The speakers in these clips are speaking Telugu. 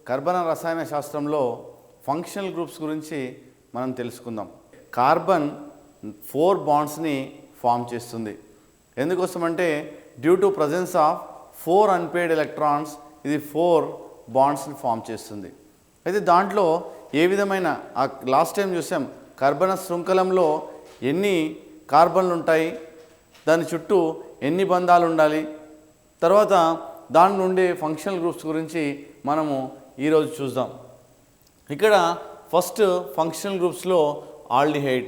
కర్బన రసాయన శాస్త్రంలో ఫంక్షనల్ గ్రూప్స్ గురించి మనం తెలుసుకుందాం. కార్బన్ 4 బాండ్స్ని ఫామ్ చేస్తుంది. ఎందుకోసమంటే due to presence of 4 unpaired electrons ఇది 4 బాండ్స్ని ఫామ్ చేస్తుంది. అయితే దాంట్లో ఏ విధమైన లాస్ట్ టైం చూసాం కర్బన శృంఖలంలో ఎన్ని కార్బన్లు ఉంటాయి, దాని చుట్టూ ఎన్ని బంధాలు ఉండాలి, తర్వాత దాని నుండి ఫంక్షనల్ గ్రూప్స్ గురించి మనము ఈరోజు చూద్దాం. ఇక్కడ ఫస్ట్ ఫంక్షనల్ గ్రూప్స్లో ఆల్డిహైడ్.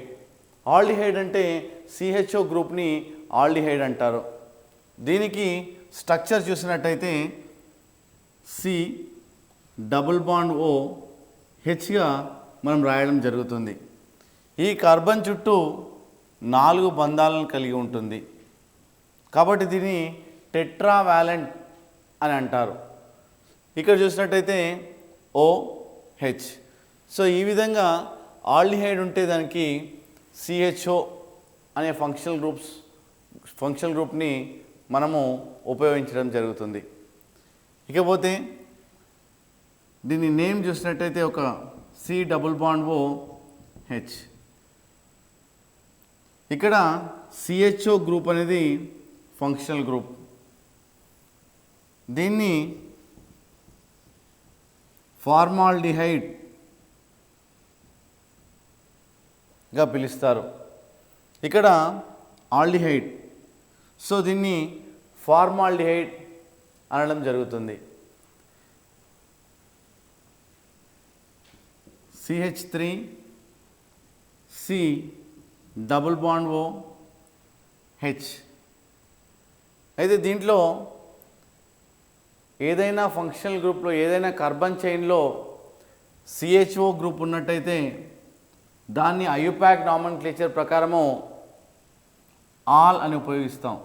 ఆల్డిహైడ్ అంటే సిహెచ్ఓ గ్రూప్ని ఆల్డిహైడ్ అంటారు. దీనికి స్ట్రక్చర్ చూసినట్టయితే సి డబుల్ బాండ్ ఓ హెచ్గా మనం రాయడం జరుగుతుంది. ఈ కార్బన్ చుట్టూ 4 బంధాలను కలిగి ఉంటుంది కాబట్టి దీన్ని టెట్రావాలెంట్ అని అంటారు. ఇక్కడ చూసినట్టయితే ఓహెచ్. సో ఈ విధంగా ఆల్డిహైడ్ ఉంటే దానికి సిహెచ్ఓ అనే ఫంక్షనల్ గ్రూప్ని మనము ఉపయోగించడం జరుగుతుంది. ఇకపోతే దీని నేమ్ చూసినట్టయితే ఒక C double bond O H. ఇక్కడ సిహెచ్ఓ గ్రూప్ అనేది ఫంక్షనల్ గ్రూప్. దీన్ని ఫార్మాల్డిహైడ్గా పిలుస్తారు. ఇక్కడ ఆల్డిహైడ్, సో దీన్ని ఫార్మాల్డిహైడ్ అనడం జరుగుతుంది. CH3 C double bond O H. అయితే దీంట్లో ఏదైనా ఫంక్షనల్ గ్రూప్లో ఏదైనా కార్బన్ చైన్లో సిహెచ్ఓ గ్రూప్ ఉన్నట్టయితే దాన్ని ఐయుపాక్ నామన్క్లేచర్ ప్రకారము ఆల్ అని ఉపయోగిస్తాం.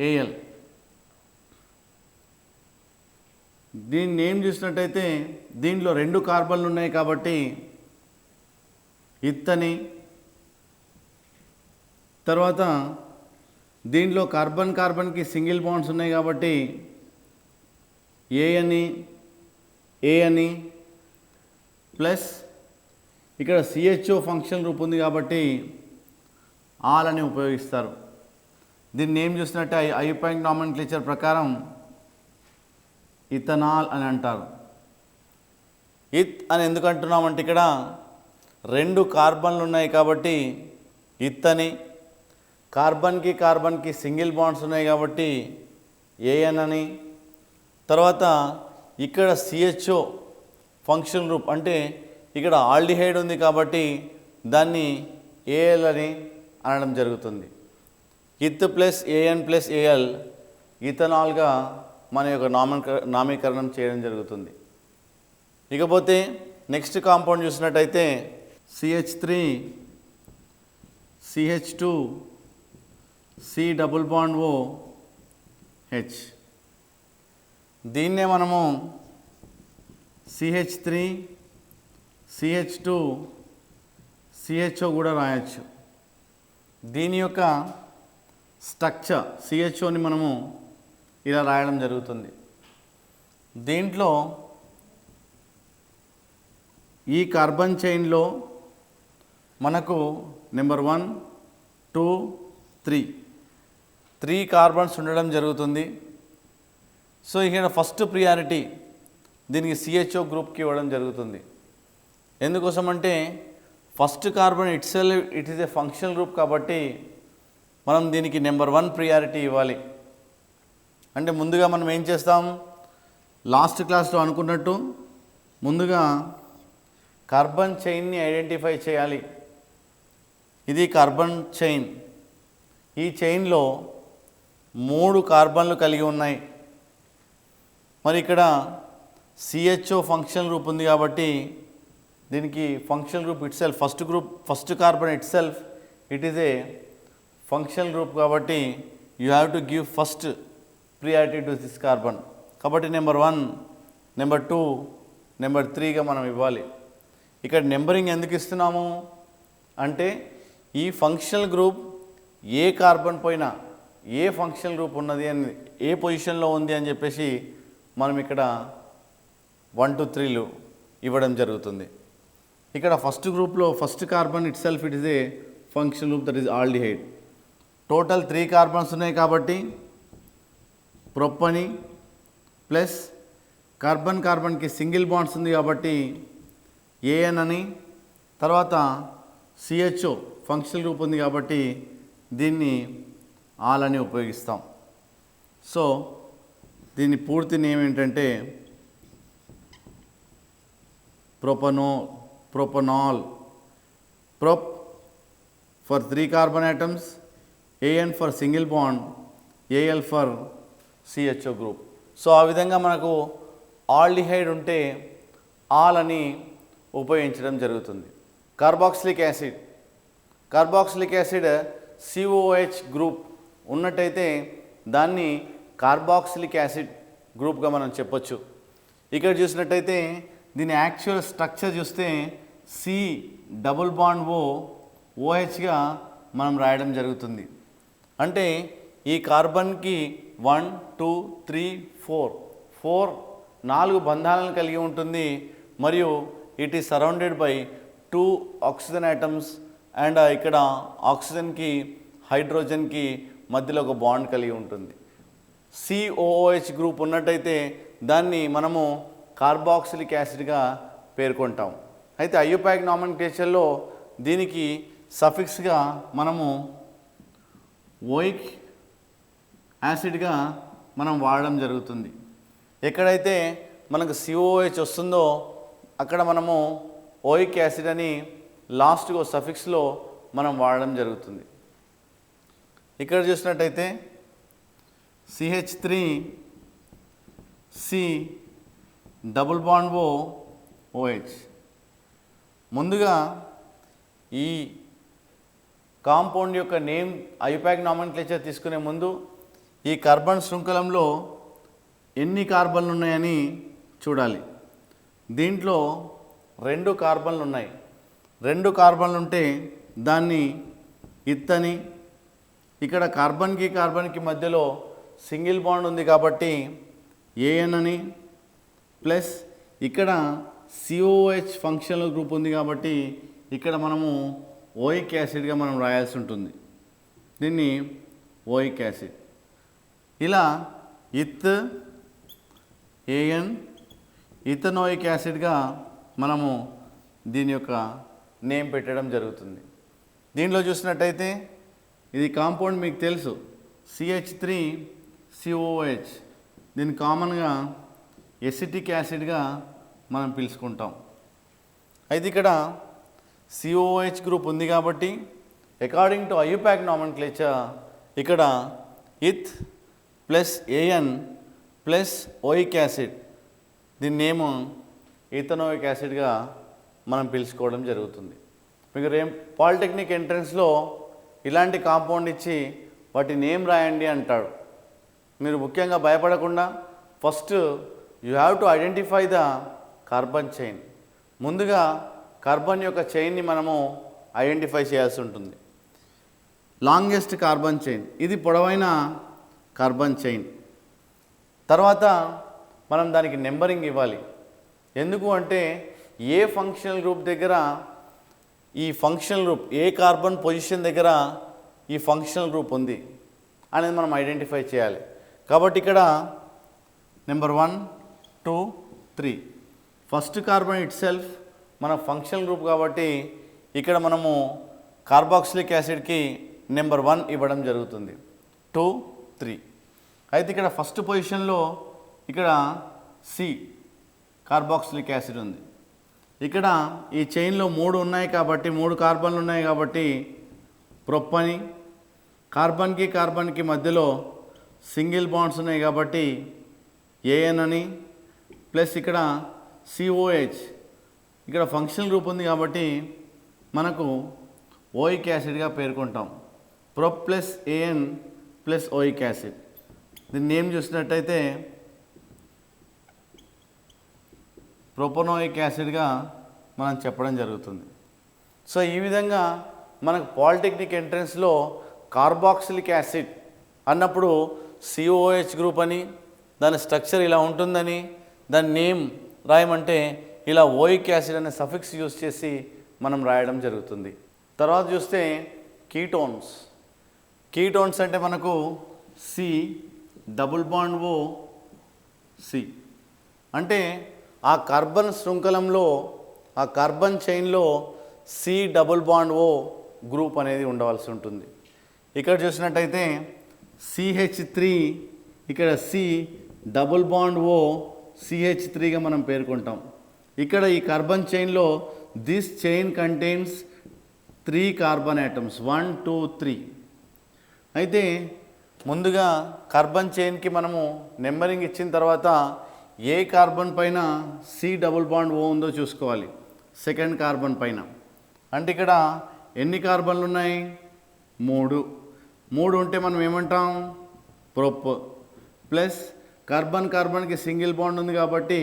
ఏఎల్. దీని నేమ్ చూసినట్టయితే దీంట్లో 2 కార్బన్లు ఉన్నాయి కాబట్టి ఇత్తని, తర్వాత దీంట్లో కార్బన్కి సింగిల్ బాండ్స్ ఉన్నాయి కాబట్టి ఏ అని ప్లస్ ఇక్కడ సిహెచ్ఓ ఫంక్షన్ గ్రూప్ ఉంది కాబట్టి ఆల్ అని ఉపయోగిస్తారు. దీన్ని నేమ్ చూసినట్టే ఐయుపాక్ నామన్క్లేచర్ ప్రకారం ఇథనాల్ అని అంటారు. ఇత్ అని ఎందుకు అంటున్నామంటే ఇక్కడ 2 కార్బన్లు ఉన్నాయి కాబట్టి ఇత్తని, కార్బన్కి సింగిల్ బాండ్స్ ఉన్నాయి కాబట్టి ఏఎన్ అని, తర్వాత ఇక్కడ సిహెచ్ఓ ఫంక్షన్ గ్రూప్ అంటే ఇక్కడ ఆల్డిహైడ్ ఉంది కాబట్టి దాన్ని ఏఎల్ అని అనడం జరుగుతుంది. ఇత్ ప్లస్ ఏఎన్ ప్లస్ ఏఎల్ ఇథనాల్గా మన యొక్క నామీకరణం చేయడం జరుగుతుంది. ఇకపోతే నెక్స్ట్ కాంపౌండ్ చూసినట్టయితే CH3 CH2 C double bond O H. దీన్నే మనము CH3 CH2 CHO కూడా రాయొచ్చు. దీని యొక్క స్ట్రక్చర్ CHOని మనము ఇలా రాయడం జరుగుతుంది. దీంట్లో ఈ కార్బన్ చైన్లో మనకు నెంబర్ 1 2 3 కార్బన్స్ ఉండడం జరుగుతుంది. సో ఇక్కడ ఫస్ట్ ప్రియారిటీ దీనికి సిహెచ్ఓ గ్రూప్కి ఇవ్వడం జరుగుతుంది. ఎందుకోసమంటే first carbon it is a functional group కాబట్టి మనం దీనికి నెంబర్ 1 ప్రియారిటీ ఇవ్వాలి. అంటే ముందుగా మనం ఏం చేస్తాం, లాస్ట్ క్లాస్లో అనుకున్నట్టు ముందుగా కార్బన్ చైన్ని ఐడెంటిఫై చేయాలి. ఇది కార్బన్ చైన్. ఈ చైన్లో 3 కార్బన్లు కలిగి ఉన్నాయి. మరి ఇక్కడ సిహెచ్ఓ ఫంక్షనల్ గ్రూప్ ఉంది కాబట్టి దీనికి functional group itself first carbon itself it is a functional group కాబట్టి you have to give first priority to this carbon. కాబట్టి నెంబర్ 1, నెంబర్ 2, నెంబర్ 3గా మనం ఇవ్వాలి. ఇక్కడ నెంబరింగ్ ఎందుకు ఇస్తున్నాము అంటే ఈ ఫంక్షనల్ గ్రూప్ ఏ కార్బన్ పైన ఏ ఫంక్షనల్ గ్రూప్ ఉన్నది అని ఏ పొజిషన్లో ఉంది అని చెప్పేసి మనం ఇక్కడ 1 2 3లు ఇవ్వడం జరుగుతుంది. ఇక్కడ ఫస్ట్ గ్రూప్లో first carbon itself it is a function group that is aldehyde. Total 3 carbons ఉన్నాయి కాబట్టి ప్రొపని ప్లస్ కార్బన్ కార్బన్కి సింగిల్ బాండ్స్ ఉంది కాబట్టి ఏఎన్ అని, తర్వాత సిహెచ్ఓ ఫంక్షనల్ గ్రూప్ ఉంది కాబట్టి దీన్ని ఆల్ అని ఉపయోగిస్తాం. సో దీని పూర్తి నేమ్ ఏంటంటే propanol. Prop for 3 carbon atoms, AN for single bond, AL for CHO group. So ఆ విధంగా మనకు ఆల్డిహైడ్ ఉంటే ఆల్ అని ఉపయోగించడం జరుగుతుంది. కార్బాక్సిలిక్ యాసిడ్ COOH గ్రూప్ ఉన్నట్టయితే దాన్ని కార్బాక్సిలిక్ యాసిడ్ గ్రూప్గా మనం చెప్పొచ్చు. ఇక్కడ చూసినట్టయితే దీని యాక్చువల్ స్ట్రక్చర్ చూస్తే C+O OHగా మనం రాయడం జరుగుతుంది. అంటే ఈ కార్బన్కి 1 2 3 4 4 బంధాలను కలిగి ఉంటుంది. మరియు it is surrounded by 2 oxygen items and ఇక్కడ ఆక్సిజన్కి హైడ్రోజన్కి మధ్యలో ఒక బాండ్ కలిగి ఉంటుంది. COOH గ్రూప్ ఉన్నట్టయితే దాన్ని మనము కార్బాక్సిలిక్ యాసిడ్గా పేర్కొంటాం. అయితే ఐయుపాక్ నామెన్క్లేచర్లో దీనికి సఫిక్స్గా మనము ఓయిక్ యాసిడ్గా మనం వాడడం జరుగుతుంది. ఎక్కడైతే మనకు COOH వస్తుందో అక్కడ మనము ఓయిక్ యాసిడ్ అని లాస్ట్గా సఫిక్స్లో మనం వాడడం జరుగుతుంది. ఇక్కడ చూసినట్టయితే CH3COOH. ముందుగా ఈ కాంపౌండ్ యొక్క నేమ్ ఐయుపాక్ నామెన్క్లేచర్ తీసుకునే ముందు ఈ కార్బన్ శృంఖలంలో ఎన్ని కార్బన్లు ఉన్నాయని చూడాలి. దీంట్లో 2 కార్బన్లు ఉన్నాయి. 2 కార్బన్లు ఉంటే దాన్ని ఇత్తని, ఇక్కడ కార్బన్కి కార్బన్కి మధ్యలో సింగిల్ బాండ్ ఉంది కాబట్టి ఏఎన్ అని, ప్లస్ ఇక్కడ COOH ఫంక్షనల్ గ్రూప్ ఉంది కాబట్టి ఇక్కడ మనము ఓయిక్ యాసిడ్గా మనం రాయాల్సి ఉంటుంది. దీన్ని ఓయిక్ యాసిడ్. ఇలా ఏఎన్ ఇథనోయిక్ యాసిడ్గా మనము దీని యొక్క నేమ్ పెట్టడం జరుగుతుంది. దీనిలో చూసినట్టయితే ఇది కాంపౌండ్ మీకు తెలుసు CH3COOH. దీన్ని కామన్గా ఎసిటిక్ యాసిడ్గా మనం పిలుచుకుంటాం. అయితే ఇక్కడ COOH గ్రూప్ ఉంది కాబట్టి అకార్డింగ్ టు ఐయుపాక్ నామెన్క్లేచర్ ఇక్కడ eth plus ane plus oic acid దీని నేమ్ ఇథనోయిక్ యాసిడ్గా మనం పిలుచుకోవడం జరుగుతుంది. మీకు పాలిటెక్నిక్ ఎంట్రన్స్లో ఇలాంటి కాంపౌండ్ ఇచ్చి వాటి నేమ్ రాయండి అంటాడు. మీరు ముఖ్యంగా భయపడకుండా first you have to identify the carbon chain. ముందుగా కార్బన్ యొక్క చైన్ని మనము ఐడెంటిఫై చేయాల్సి ఉంటుంది. లాంగెస్ట్ కార్బన్ చైన్, ఇది పొడవైన కార్బన్ చైన్. తర్వాత మనం దానికి నెంబరింగ్ ఇవ్వాలి. ఎందుకు అంటే ఏ ఫంక్షనల్ గ్రూప్ దగ్గర ఈ ఫంక్షనల్ గ్రూప్, ఏ కార్బన్ పొజిషన్ దగ్గర ఈ ఫంక్షనల్ గ్రూప్ ఉంది అనేది మనం ఐడెంటిఫై చేయాలి. కాబట్టి ఇక్కడ number 1 2 3 first carbon it self మన ఫంక్షనల్ గ్రూప్ కాబట్టి ఇక్కడ మనము కార్బాక్సిలిక్ యాసిడ్కి నెంబర్ 1 ఇవ్వడం జరుగుతుంది. 2 3. అయితే ఇక్కడ ఫస్ట్ పొజిషన్లో ఇక్కడ C కార్బాక్సిలిక్ యాసిడ్ ఉంది. ఇక్కడ ఈ చైన్లో 3 ఉన్నాయి కాబట్టి 3 కార్బన్లు ఉన్నాయి కాబట్టి ప్రొప్పని, కార్బన్కి కార్బన్కి మధ్యలో సింగిల్ బాండ్స్ ఉన్నాయి కాబట్టి ఏఎన్ అని, ప్లస్ ఇక్కడ COH ఇక్కడ ఫంక్షనల్ గ్రూప్ ఉంది కాబట్టి మనకు ఓయిక్ యాసిడ్గా పేర్కొంటాం. Prop plus ane plus oic acid. దీన్ని నేమ్ చూసినట్టయితే ప్రొపనోయిక్ యాసిడ్గా మనం చెప్పడం జరుగుతుంది. సో ఈ విధంగా మనకు పాలిటెక్నిక్ ఎంట్రన్స్లో కార్బాక్సిలిక్ యాసిడ్ అన్నప్పుడు COOH గ్రూప్ అని, దాని స్ట్రక్చర్ ఇలా ఉంటుందని దాని నేమ్ రాయమంటే ఇలా ఓయిక్ యాసిడ్ అనే సఫిక్స్ యూజ్ చేసి మనం రాయడం జరుగుతుంది. తర్వాత చూస్తే కీటోన్స్. కీటోన్స్ అంటే మనకు C double bond O C, అంటే ఆ కార్బన్ శృంఖలంలో ఆ కార్బన్ చైన్లో C double bond O group అనేది ఉండవలసి ఉంటుంది. ఇక్కడ చూసినట్టయితే CH3, ఇక్కడ సి డబుల్ బాండ్ ఓ CH3గా మనం పేర్కొంటాం. ఇక్కడ ఈ కార్బన్ చైన్లో this chain contains 3 carbon atoms 1 2 3. అయితే ముందుగా కార్బన్ చైన్కి మనము నెంబరింగ్ ఇచ్చిన తర్వాత ఏ కార్బన్ పైన సి డబుల్ బాండ్ ఓ ఉందో చూసుకోవాలి. సెకండ్ కార్బన్ పైన అంటే ఇక్కడ ఎన్ని కార్బన్లు ఉన్నాయి? 3 ఉంటే మనం ఏమంటాం? ప్రొప్. ప్లస్ కార్బన్కి సింగిల్ బాండ్ ఉంది కాబట్టి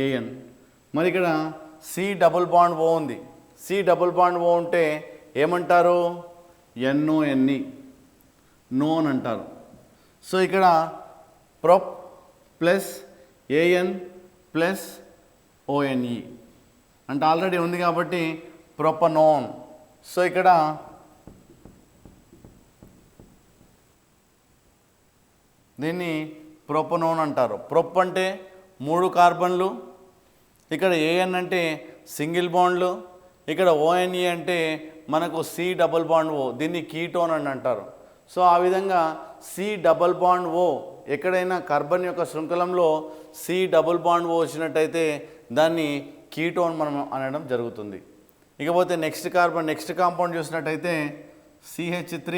AN. మరి ఇక్కడ సి డబుల్ బాండ్ ఓ ఉంది. సి డబుల్ బాండ్ ఓ ఉంటే ఏమంటారు? NONE, నోన్ అంటారు. సో ఇక్కడ ప్రొప్ ప్లస్ AN ప్లస్ ONE అంటే ఆల్రెడీ ఉంది కాబట్టి ప్రొపనోన్. సో ఇక్కడ దీన్ని ప్రొపనోన్ అంటారు. ప్రొప్ అంటే 3 కార్బన్లు, ఇక్కడ AN అంటే సింగిల్ బాండ్లు, ఇక్కడ ONE అంటే మనకు సి డబుల్ బాండ్ ఓ, దీన్ని కీటోన్ అని అంటారు. సో ఆ విధంగా సి డబుల్ బాండ్ ఓ ఎక్కడైనా కార్బన్ యొక్క శృంఖలంలో సి డబుల్ బాండ్ ఓ వచ్చినట్టయితే దాన్ని కీటోన్ మనం అనడం జరుగుతుంది. ఇకపోతే నెక్స్ట్ కాంపౌండ్ చూసినట్టయితే CH3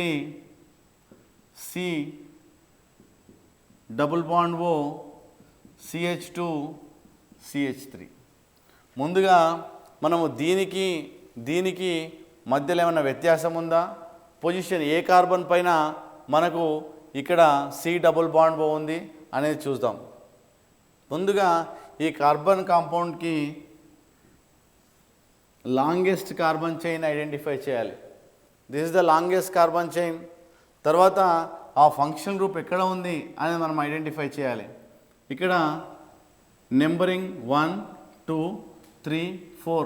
సి డబుల్ బాండ్ ఓ CH2 CH3. ముందుగా మనము దీనికి మధ్యలో ఏమైనా వ్యత్యాసం ఉందా? పొజిషన్ ఏ కార్బన్ పైన మనకు ఇక్కడ సి డబుల్ బాండ్ ఓ ఉంది అనేది చూద్దాం. ముందుగా ఈ కార్బన్ కాంపౌండ్కి లాంగెస్ట్ కార్బన్ చైన్ ఐడెంటిఫై చేయాలి. This is the longest carbon chain. తర్వాత ఆ ఫంక్షన్ గ్రూప్ ఎక్కడ ఉంది అనేది మనం ఐడెంటిఫై చేయాలి. ఇక్కడ నెంబరింగ్ 1 2 3 4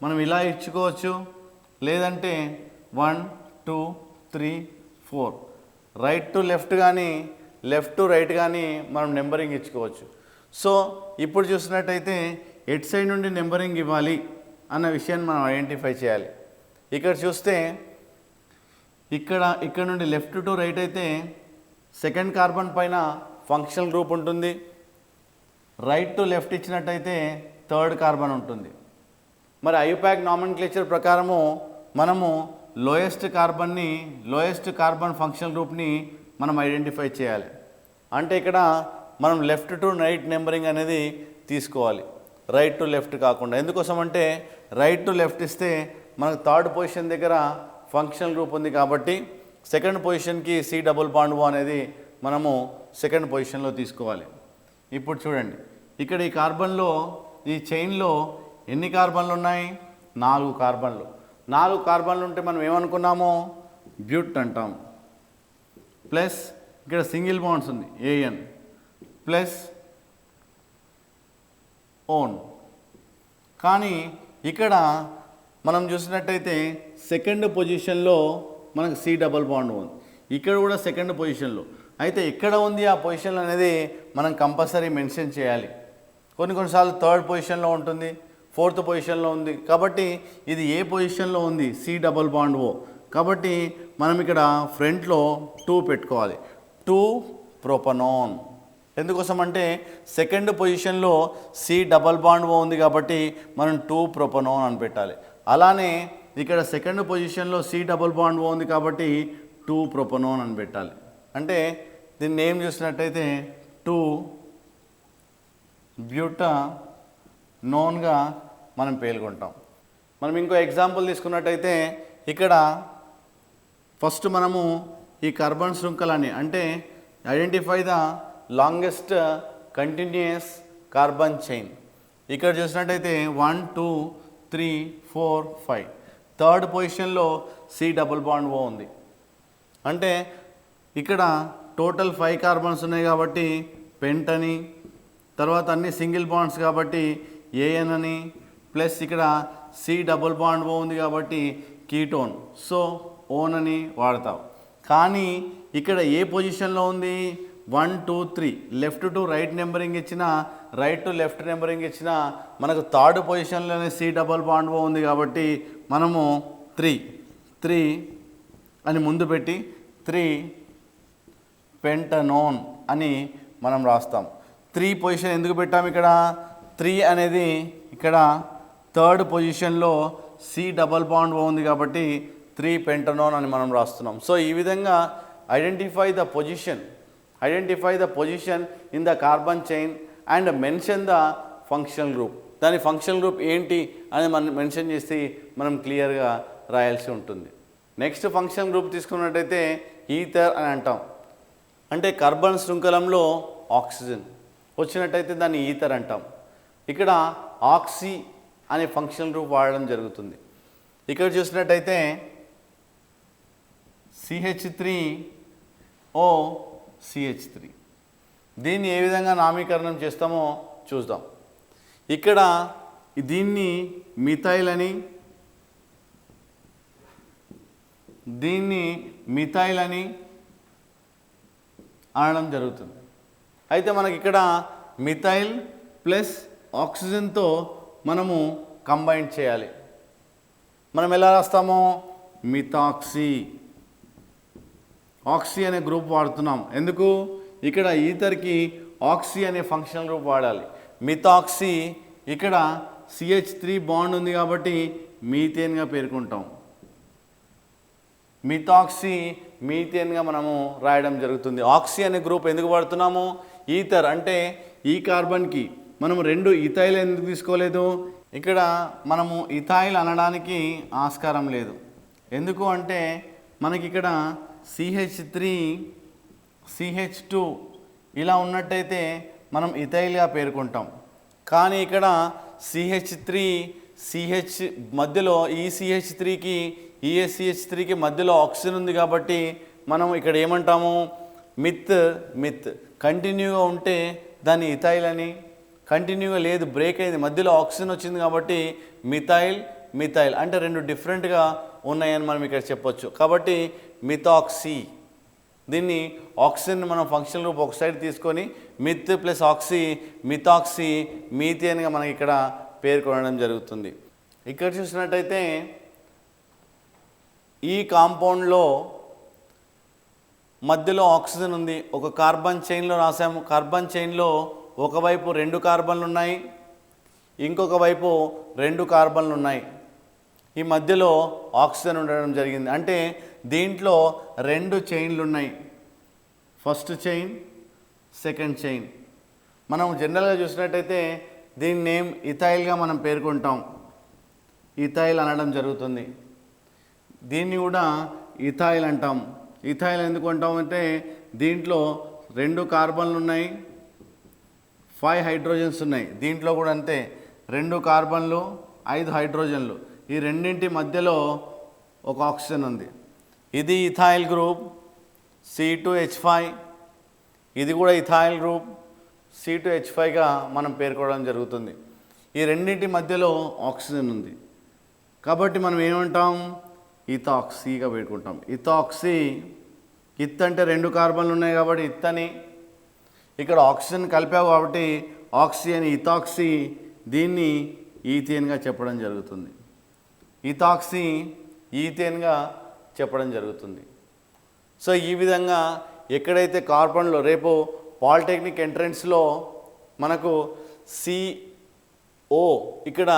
మనం ఇలా ఇచ్చుకోవచ్చు, లేదంటే 1 2 3 4 రైట్ టు లెఫ్ట్ కానీ లెఫ్ట్ టు రైట్ కానీ మనం నెంబరింగ్ ఇచ్చుకోవచ్చు. సో ఇప్పుడు చూసినట్టయితే ఎట్ సైడ్ నుండి నెంబరింగ్ ఇవ్వాలి అన్న విషయాన్ని మనం ఐడెంటిఫై చేయాలి. ఇక్కడ చూస్తే ఇక్కడ నుండి లెఫ్ట్ టు రైట్ అయితే సెకండ్ కార్బన్ పైన ఫంక్షనల్ గ్రూప్ ఉంటుంది. రైట్ టు లెఫ్ట్ ఇచ్చినట్టయితే థర్డ్ కార్బన్ ఉంటుంది. మరి ఐయుపాక్ నామెన్క్లేచర్ ప్రకారము మనము లోయెస్ట్ కార్బన్ ఫంక్షనల్ గ్రూప్ని మనం ఐడెంటిఫై చేయాలి. అంటే ఇక్కడ మనం లెఫ్ట్ టు రైట్ నెంబరింగ్ అనేది తీసుకోవాలి, రైట్ టు లెఫ్ట్ కాకుండా. ఎందుకోసం అంటే రైట్ టు లెఫ్ట్ ఇస్తే మనకు థర్డ్ పొజిషన్ దగ్గర ఫంక్షనల్ గ్రూప్ ఉంది కాబట్టి సెకండ్ పొజిషన్కి సి డబుల్ బాండ్ ఓ అనేది మనము సెకండ్ పొజిషన్లో తీసుకోవాలి. ఇప్పుడు చూడండి, ఇక్కడ ఈ కార్బన్లో ఈ చైన్లో ఎన్ని కార్బన్లు ఉన్నాయి? 4 కార్బన్లు. 4 కార్బన్లు ఉంటే మనం ఏమనుకున్నాము? బ్యూట్ అంటాం. ప్లస్ ఇక్కడ సింగిల్ బాండ్స్ ఉంది AN ప్లస్ ఓన్. కానీ ఇక్కడ మనం చూసినట్టయితే సెకండ్ పొజిషన్లో మనకు సి డబల్ బాండ్ ఉంది. ఇక్కడ కూడా సెకండ్ పొజిషన్లో. అయితే ఎక్కడ ఉంది ఆ పొజిషన్ అనేది మనం కంపల్సరీ మెన్షన్ చేయాలి. కొన్నిసార్లు థర్డ్ పొజిషన్లో ఉంటుంది, ఫోర్త్ పొజిషన్లో ఉంది. కాబట్టి ఇది ఏ పొజిషన్లో ఉంది? C double bond O. కాబట్టి మనం ఇక్కడ ఫ్రంట్లో 2 పెట్టుకోవాలి. 2 ప్రొపనోన్. ఎందుకోసం అంటే సెకండ్ పొజిషన్లో సి డబల్ బాండ్ ఓ ఉంది కాబట్టి మనం 2 ప్రొపనోన్ అని పెట్టాలి. అలానే ఇక్కడ సెకండ్ పొజిషన్లో సి డబల్ బాండ్ ఓ ఉంది కాబట్టి 2 ప్రొపనోన్ అని పెట్టాలి. అంటే దీన్ని నేమ్ చూసినట్టయితే 2 బ్యూటనోన్గా మనం పేర్కొంటాం. మనం ఇంకో ఎగ్జాంపుల్ తీసుకున్నట్టయితే ఇక్కడ ఫస్ట్ మనము ఈ కార్బన్ శృంఖలాన్ని అంటే identify the longest continuous carbon chain. ఇక్కడ చూసినట్టయితే 1 2 3 4 5 థర్డ్ పొజిషన్లో సి డబుల్ బాండ్ ఓ ఉంది. అంటే ఇక్కడ టోటల్ 5 కార్బన్స్ ఉన్నాయి కాబట్టి పెంట్ అని, తర్వాత అన్ని సింగిల్ బాండ్స్ కాబట్టి ఏఎన్ అని, ప్లస్ ఇక్కడ సి డబుల్ బాండ్ ఓ ఉంది కాబట్టి కీటోన్, సో ఓన్ అని వాడతాం. కానీ ఇక్కడ ఏ పొజిషన్లో ఉంది, 1 2 3 లెఫ్ట్ టు రైట్ నెంబరింగ్ ఇచ్చిన, రైట్ టు లెఫ్ట్ నెంబరింగ్ ఇచ్చిన, మనకు థర్డ్ పొజిషన్లోనే సి డబల్ బాండ్ ఓ ఉంది కాబట్టి మనము 3 అని ముందు పెట్టి 3 పెంటనోన్ అని మనం రాస్తాం. 3 పొజిషన్ ఎందుకు పెట్టాము ఇక్కడ, 3 అనేది ఇక్కడ థర్డ్ పొజిషన్లో సి డబల్ బాండ్ ఓ ఉంది కాబట్టి 3 పెంటనోన్ అని మనం రాస్తున్నాం. సో ఈ విధంగా identify the position in the carbon chain and mention the functional group. దాని ఫంక్షనల్ గ్రూప్ ఏంటి అని మనం మెన్షన్ చేసి మనం క్లియర్గా రాయాల్సి ఉంటుంది. నెక్స్ట్ ఫంక్షనల్ గ్రూప్ తీసుకున్నట్టయితే ఈథర్ అని అంటాం. అంటే కార్బన్ శృంఖలంలో ఆక్సిజన్ వచ్చినట్టయితే దాన్ని ఈథర్ అంటాం. ఇక్కడ ఆక్సీ అనే ఫంక్షనల్ గ్రూప్ వాడడం జరుగుతుంది. ఇక్కడ చూసినట్టయితే CH3O CH3, దీన్ని ఏ విధంగా నామీకరణం చేస్తామో చూద్దాం. ఇక్కడ దీన్ని మిథైల్ అని, దీన్ని మిథైల్ అని అనడం జరుగుతుంది. అయితే మనకి ఇక్కడ మిథైల్ ప్లస్ ఆక్సిజన్తో మనము కంబైన్ చేయాలి. మనం ఎలా రాస్తామో మిథాక్సీ, ఆక్సీ అనే గ్రూప్ వాడుతున్నాం. ఎందుకు, ఇక్కడ ఈథర్కి ఆక్సీ అనే ఫంక్షనల్ గ్రూప్ వాడాలి. మిథాక్సీ ఇక్కడ CH3 బాండ్ ఉంది కాబట్టి మీథేన్గా పేర్కొంటాం. మిథాక్సీ మీథేన్గా మనము రాయడం జరుగుతుంది. ఆక్సీ అనే గ్రూప్ ఎందుకు వాడుతున్నాము, ఈథర్ అంటే ఈ కార్బన్కి మనం 2 ఇథైల్ ఎందుకు తీసుకోలేదు, ఇక్కడ మనము ఇథైల్ అనడానికి ఆస్కారం లేదు. ఎందుకు అంటే మనకి ఇక్కడ CH3 CH2 ఇలా ఉన్నట్టయితే మనం ఇథైల్గా పేర్కొంటాం. కానీ ఇక్కడ CH3 CH మధ్యలో ఈ CH3కి ఈ CH3కి మధ్యలో ఆక్సిజన్ ఉంది కాబట్టి మనం ఇక్కడ ఏమంటాము మిత్ కంటిన్యూగా ఉంటే దాన్ని ఇథైల్ అని, కంటిన్యూగా లేదు బ్రేక్ అయింది మధ్యలో ఆక్సిజన్ వచ్చింది కాబట్టి మిథైల్ అంటే 2 డిఫరెంట్గా ఉన్నాయని మనం ఇక్కడ చెప్పొచ్చు. కాబట్టి మిథాక్సీ, దీన్ని ఆక్సిజన్ మనం ఫంక్షనల్ గ్రూప్ ఒక సైడ్ తీసుకొని మిత్ ప్లస్ ఆక్సీ మిథాక్సీ మీథేన్గా మనకి ఇక్కడ పేర్కొనడం జరుగుతుంది. ఇక్కడ చూసినట్టయితే ఈ కాంపౌండ్లో మధ్యలో ఆక్సిజన్ ఉంది. ఒక కార్బన్ చైన్లో రాసాము. కార్బన్ చైన్లో ఒకవైపు 2 కార్బన్లు ఉన్నాయి, ఇంకొక వైపు 2 కార్బన్లు ఉన్నాయి. ఈ మధ్యలో ఆక్సిజన్ ఉండడం జరిగింది. అంటే దీంట్లో 2 చైన్లు ఉన్నాయి, ఫస్ట్ చైన్ సెకండ్ చైన్. మనం జనరల్గా చూసినట్టయితే దీని నేమ్ ఇథైల్గా మనం పేర్కొంటాం, ఇథైల్ అనడం జరుగుతుంది. దీన్ని కూడా ఇథైల్ అంటాం. ఇథైల్ ఎందుకు అంటామంటే దీంట్లో 2 కార్బన్లు ఉన్నాయి, 5 హైడ్రోజన్స్ ఉన్నాయి. దీంట్లో కూడా అంతే, 2 కార్బన్లు 5 హైడ్రోజన్లు. ఈ రెండింటి మధ్యలో ఒక ఆక్సిజన్ ఉంది. ఇది ఇథైల్ గ్రూప్ C2H5, ఇది కూడా ఇథైల్ గ్రూప్ C2H5గా మనం పేర్కోవడం జరుగుతుంది. ఈ రెండింటి మధ్యలో ఆక్సిజన్ ఉంది కాబట్టి మనం ఏమంటాం ఇథాక్సీగా పేర్కొంటాం. ఇథాక్సీ, ఇత్ అంటే 2 కార్బన్లు ఉన్నాయి కాబట్టి ఇత్ అని, ఇక్కడ ఆక్సిజన్ కలిపావు కాబట్టి ఆక్సీ అని ఇథాక్సీ, దీన్ని ఈథేన్గా చెప్పడం జరుగుతుంది. ఇథాక్సీ ఈథేన్గా చెప్పడం జరుగుతుంది. సో ఈ విధంగా ఎక్కడైతే కార్బన్లో రేపు పాలిటెక్నిక్ ఎంట్రన్స్లో మనకు CO ఇక్కడ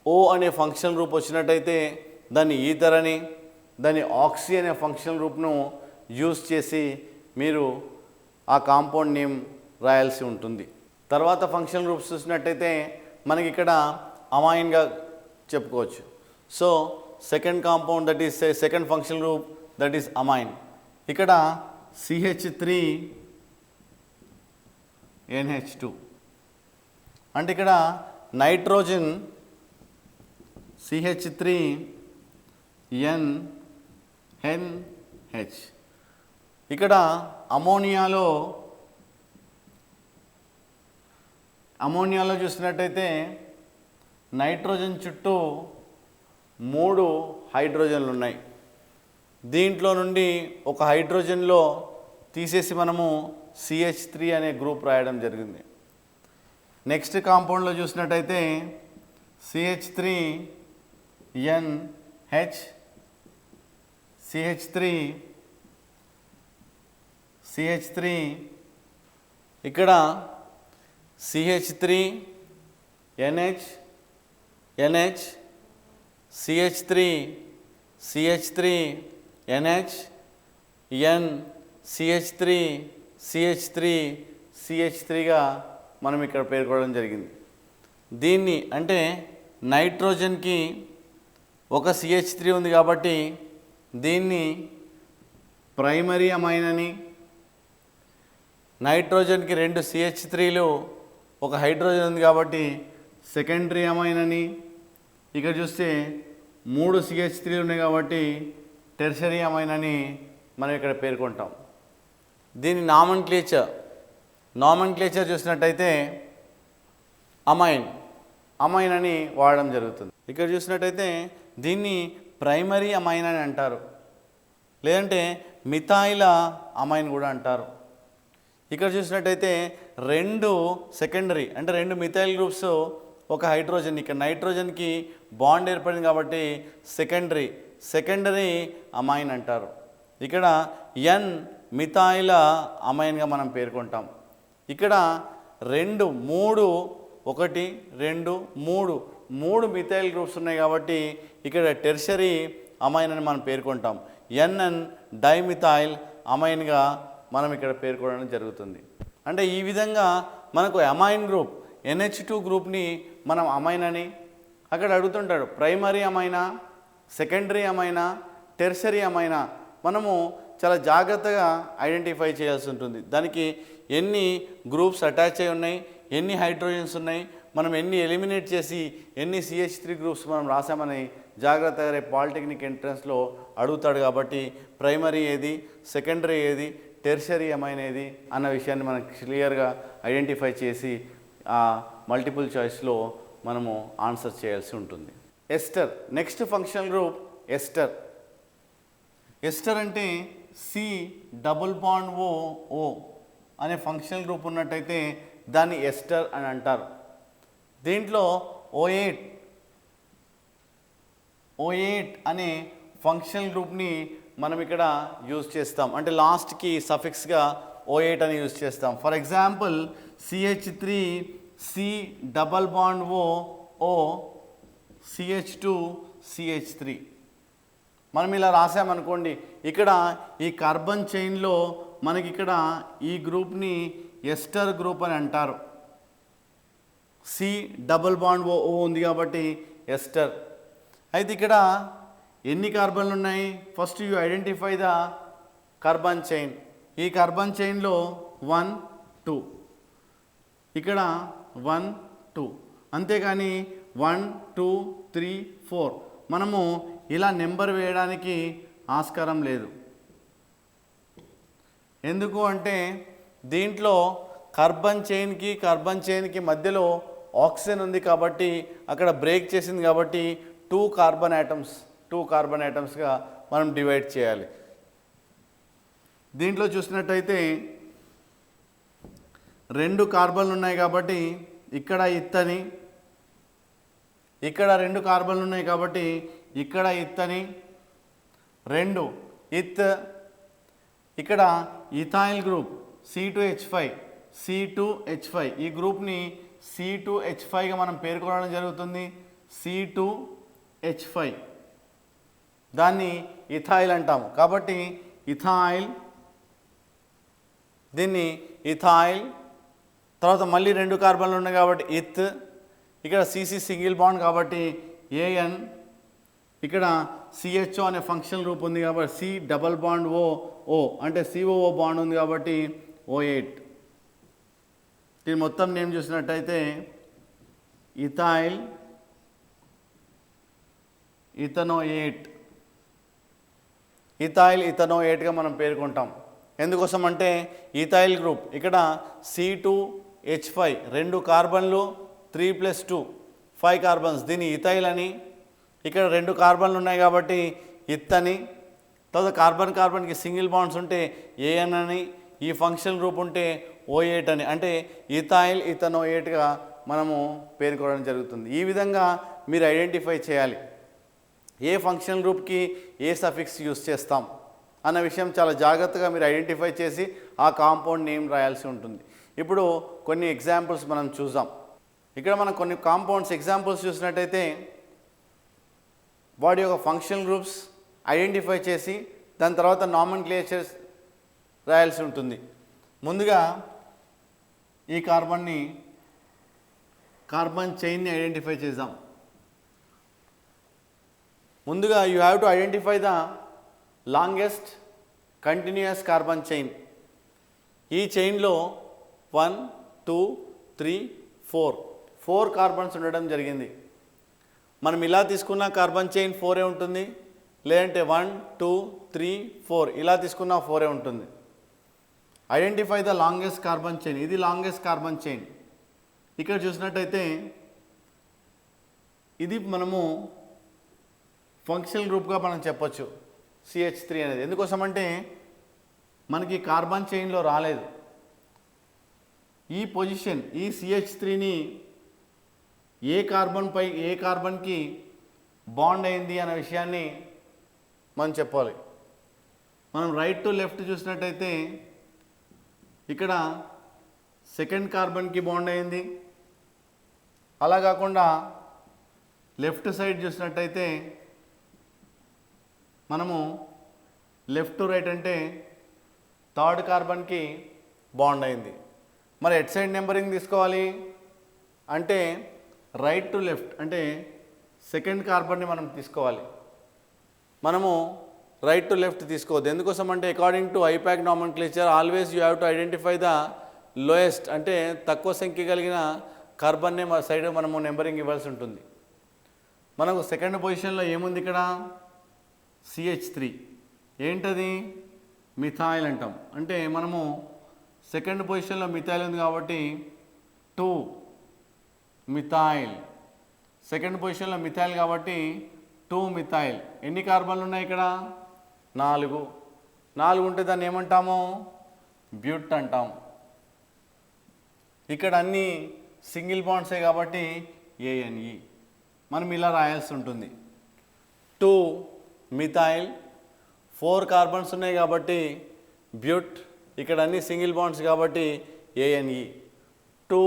O అనే ఫంక్షనల్ గ్రూప్ వచ్చినట్టయితే దాన్ని ఈథర్ అని, దాన్ని ఆక్సీ అనే ఫంక్షనల్ గ్రూప్ను యూజ్ చేసి మీరు ఆ కాంపౌండ్ నేమ్ రాయాల్సి ఉంటుంది. తర్వాత ఫంక్షనల్ గ్రూప్స్ చూసినట్టయితే మనకి ఇక్కడ అమైన్గా చెప్పుకోవచ్చు. So second compound that is second functional group that is amine. ఇక్కడ CH3NH2 అంటే ఇక్కడ నైట్రోజన్ CH3NH. ఇక్కడ అమోనియాలో అమోనియాలో చూసినట్టయితే నైట్రోజన్ చుట్టూ 3 హైడ్రోజన్లు ఉన్నాయి. దీంట్లో నుండి ఒక హైడ్రోజన్లో తీసేసి మనము CH3 అనే గ్రూప్ రాయడం జరిగింది. నెక్స్ట్ కాంపౌండ్లో చూసినట్టయితే CH3NH CH3 ఇక్కడ CH3NH CH3NH N CH3గా మనం ఇక్కడ పేర్కొనడం జరిగింది. దీన్ని అంటే నైట్రోజన్కి ఒక CH3 ఉంది కాబట్టి దీన్ని ప్రైమరీ అమైన్ అని, నైట్రోజన్కి 2 CH3లు ఒక హైడ్రోజన్ ఉంది కాబట్టి సెకండరీ అమైన్ అని, ఇక్కడ చూస్తే 3 CH3లు ఉన్నాయి కాబట్టి టెర్షరీ అమైన్ అని మనం ఇక్కడ పేర్కొంటాం. దీని నామన్క్లేచర్ చూసినట్టయితే అమైన్ అని వాడడం జరుగుతుంది. ఇక్కడ చూసినట్టయితే దీన్ని ప్రైమరీ అమైన్ అని అంటారు, లేదంటే మిథైల అమైన్ కూడా అంటారు. ఇక్కడ చూసినట్టయితే 2 సెకండరీ అంటే 2 మిథైల్ గ్రూప్స్ ఒక హైడ్రోజన్, ఇక్కడ నైట్రోజన్కి బాండ్ ఏర్పడింది కాబట్టి సెకండరీ అమైన్ అంటారు. ఇక్కడ N మిథైల అమైన్గా మనం పేర్కొంటాం. ఇక్కడ 2 3 1 2 3 మిథైల్ గ్రూప్స్ ఉన్నాయి కాబట్టి ఇక్కడ టెర్షరీ అమైన్ అని మనం పేర్కొంటాం. NN డైమిథైల్ అమైన్గా మనం ఇక్కడ పేర్కొనడం జరుగుతుంది. అంటే ఈ విధంగా మనకు అమైన్ గ్రూప్ NH2 గ్రూప్ని మనం అమైన్ అని, అక్కడ అడుగుతుంటాడు ప్రైమరీ అమైనా, సెకండరీ అమైనా, టెర్షరీ అమైనా, మనము చాలా జాగ్రత్తగా ఐడెంటిఫై చేయాల్సి ఉంటుంది. దానికి ఎన్ని గ్రూప్స్ అటాచ్ అయి ఉన్నాయి, ఎన్ని హైడ్రోజన్స్ ఉన్నాయి, మనం ఎన్ని ఎలిమినేట్ చేసి ఎన్ని CH3 గ్రూప్స్ మనం రాసామని జాగ్రత్తగా రేపు పాలిటెక్నిక్ ఎంట్రన్స్లో అడుగుతాడు. కాబట్టి ప్రైమరీ ఏది, సెకండరీ ఏది, టెర్షరీ అమైన్ ఏది అన్న విషయాన్ని మనం క్లియర్గా ఐడెంటిఫై చేసి ఆ మల్టిపుల్ చాయిస్లో మనము ఆన్సర్ చేయాల్సి ఉంటుంది. Ester next functional group ester అంటే C+O అనే ఫంక్షనల్ గ్రూప్ ఉన్నట్టయితే దాన్ని ఎస్టర్ అని అంటారు. దీంట్లో O8 అనే ఫంక్షనల్ గ్రూప్ని మనం ఇక్కడ యూజ్ చేస్తాం, అంటే లాస్ట్కి సఫిక్స్గా O8 అని యూజ్ చేస్తాం. For example CH3 C+O CH2 CH3 మనం ఇలా రాసామనుకోండి. ఇక్కడ ఈ కార్బన్ చైన్లో మనకి ఇక్కడ ఈ గ్రూప్ని ఎస్టర్ గ్రూప్ అని అంటారు. C+O ఉంది కాబట్టి ఎస్టర్. అయితే ఇక్కడ ఎన్ని కార్బన్లు ఉన్నాయి, first you identify the carbon chain. ఈ కార్బన్ చైన్లో 1 2, ఇక్కడ 1 2, అంతేకాని 1 2 3 4 మనము ఇలా నెంబర్ వేయడానికి ఆస్కారం లేదు. ఎందుకు అంటే దీంట్లో కార్బన్ చైన్కి మధ్యలో ఆక్సిజన్ ఉంది కాబట్టి అక్కడ బ్రేక్ చేసింది కాబట్టి 2 కార్బన్ యాటమ్స్గా మనం డివైడ్ చేయాలి. దీంట్లో చూసినట్టయితే 2 కార్బన్లు ఉన్నాయి కాబట్టి ఇక్కడ ఇత్తని, ఇక్కడ 2 కార్బన్లు ఉన్నాయి కాబట్టి ఇక్కడ ఇత్తని 2 ఇత్, ఇక్కడ ఇథైల్ గ్రూప్ C2H5 ఈ గ్రూప్ని C2H5గా మనం పేర్కొనడం జరుగుతుంది. C2H5 దాన్ని ఇథైల్ అంటాము కాబట్టి ఇథైల్, దీన్ని ఇథైల్. తర్వాత మళ్ళీ 2 కార్బన్లు ఉన్నాయి కాబట్టి ఇత్, ఇక్కడ CC సింగిల్ బాండ్ కాబట్టి AN, ఇక్కడ CHO అనే ఫంక్షనల్ గ్రూప్ ఉంది కాబట్టి C+O అంటే COO బాండ్ ఉంది కాబట్టి O8. దీని మొత్తం నేమ్ చూసినట్టయితే ఇథైల్ ఇథనోయేట్గా మనం పేర్కొంటాం. ఎందుకోసం అంటే ఇథైల్ గ్రూప్ ఇక్కడ H5 2 కార్బన్లు 3 + 2 5 కార్బన్స్, దీన్ని ఇథైల్ అని. ఇక్కడ 2 కార్బన్లు ఉన్నాయి కాబట్టి ఇత్ అని. తర్వాత కార్బన్ కార్బన్కి సింగిల్ బాండ్స్ ఉంటే ఏఎన్ అని, ఈ ఫంక్షన్ గ్రూప్ ఉంటే O8 అని, అంటే ఇథైల్ ఇథనోయేట్గా మనము పేర్కొనడం జరుగుతుంది. ఈ విధంగా మీరు ఐడెంటిఫై చేయాలి ఏ ఫంక్షన్ గ్రూప్కి ఏ సఫిక్స్ యూస్ చేస్తాం అన్న విషయం చాలా జాగ్రత్తగా మీరు ఐడెంటిఫై చేసి ఆ కాంపౌండ్ నేమ్ రాయాల్సి ఉంటుంది. ఇప్పుడు కొన్ని ఎగ్జాంపుల్స్ మనం చూద్దాం. ఇక్కడ మనం కొన్ని కాంపౌండ్స్ ఎగ్జాంపుల్స్ చూసినట్టయితే వాటి యొక్క ఫంక్షన్ గ్రూప్స్ ఐడెంటిఫై చేసి దాని తర్వాత నామెన్క్లేచర్స్ రాయాల్సి ఉంటుంది. ముందుగా ఈ కార్బన్ చైన్ని ఐడెంటిఫై చేద్దాం. ముందుగా you have to identify the longest continuous carbon chain. ఈ చైన్లో 1 2 3 4 కార్బన్స్ ఉండడం జరిగింది. మనం ఇలా తీసుకున్న కార్బన్ చైన్ 4 ఉంటుంది, లేదంటే 1 2 3 4 ఇలా తీసుకున్న 4 ఉంటుంది. Identify the longest carbon chain. ఇది లాంగెస్ట్ కార్బన్ చైన్. ఇక్కడ చూసినట్టయితే ఇది మనము ఫంక్షనల్ గ్రూప్గా మనం చెప్పొచ్చు CH3 అనేది. ఎందుకోసమంటే మనకి కార్బన్ చైన్లో రాలేదు. ఈ పొజిషన్ ఈ CH3ని ఏ కార్బన్కి బాండ్ అయింది అనే విషయాన్ని మనం చెప్పాలి. మనం రైట్ టు లెఫ్ట్ చూసినట్టయితే ఇక్కడ సెకండ్ కార్బన్కి బాండ్ అయింది. అలా కాకుండా లెఫ్ట్ సైడ్ చూసినట్టయితే మనము లెఫ్ట్ టు రైట్ అంటే థర్డ్ కార్బన్కి బాండ్ అయింది. మరి ఎట్ సైడ్ నెంబరింగ్ తీసుకోవాలి అంటే రైట్ టు లెఫ్ట్ అంటే సెకండ్ కార్బన్ని మనం తీసుకోవాలి. మనము రైట్ టు లెఫ్ట్ తీసుకోవద్దు. ఎందుకోసం అంటే according to IUPAC nomenclature always you have to identify the lowest అంటే తక్కువ సంఖ్య కలిగిన కార్బన్నే సైడ్ మనము నెంబరింగ్ ఇవ్వాల్సి ఉంటుంది. మనకు సెకండ్ పొజిషన్లో ఏముంది ఇక్కడ CH3 ఏంటది మిథైల్ అంటాం. అంటే మనము సెకండ్ పొజిషన్లో మిథైల్ ఉంది కాబట్టి 2 మిథైల్. సెకండ్ పొజిషన్లో మిథైల్ కాబట్టి 2 మిథైల్. ఎన్ని కార్బన్లు ఉన్నాయి ఇక్కడ 4 ఉంటే దాన్ని ఏమంటాము బ్యూట్ అంటాము. ఇక్కడ అన్ని సింగిల్ బాండ్సే కాబట్టి ANE మనం ఇలా రాయాల్సి ఉంటుంది. 2 మిథైల్ 4 కార్బన్స్ ఉన్నాయి కాబట్టి బ్యూట్. ఇక్కడ అన్ని సింగిల్ బాండ్స్ కాబట్టి ANE 2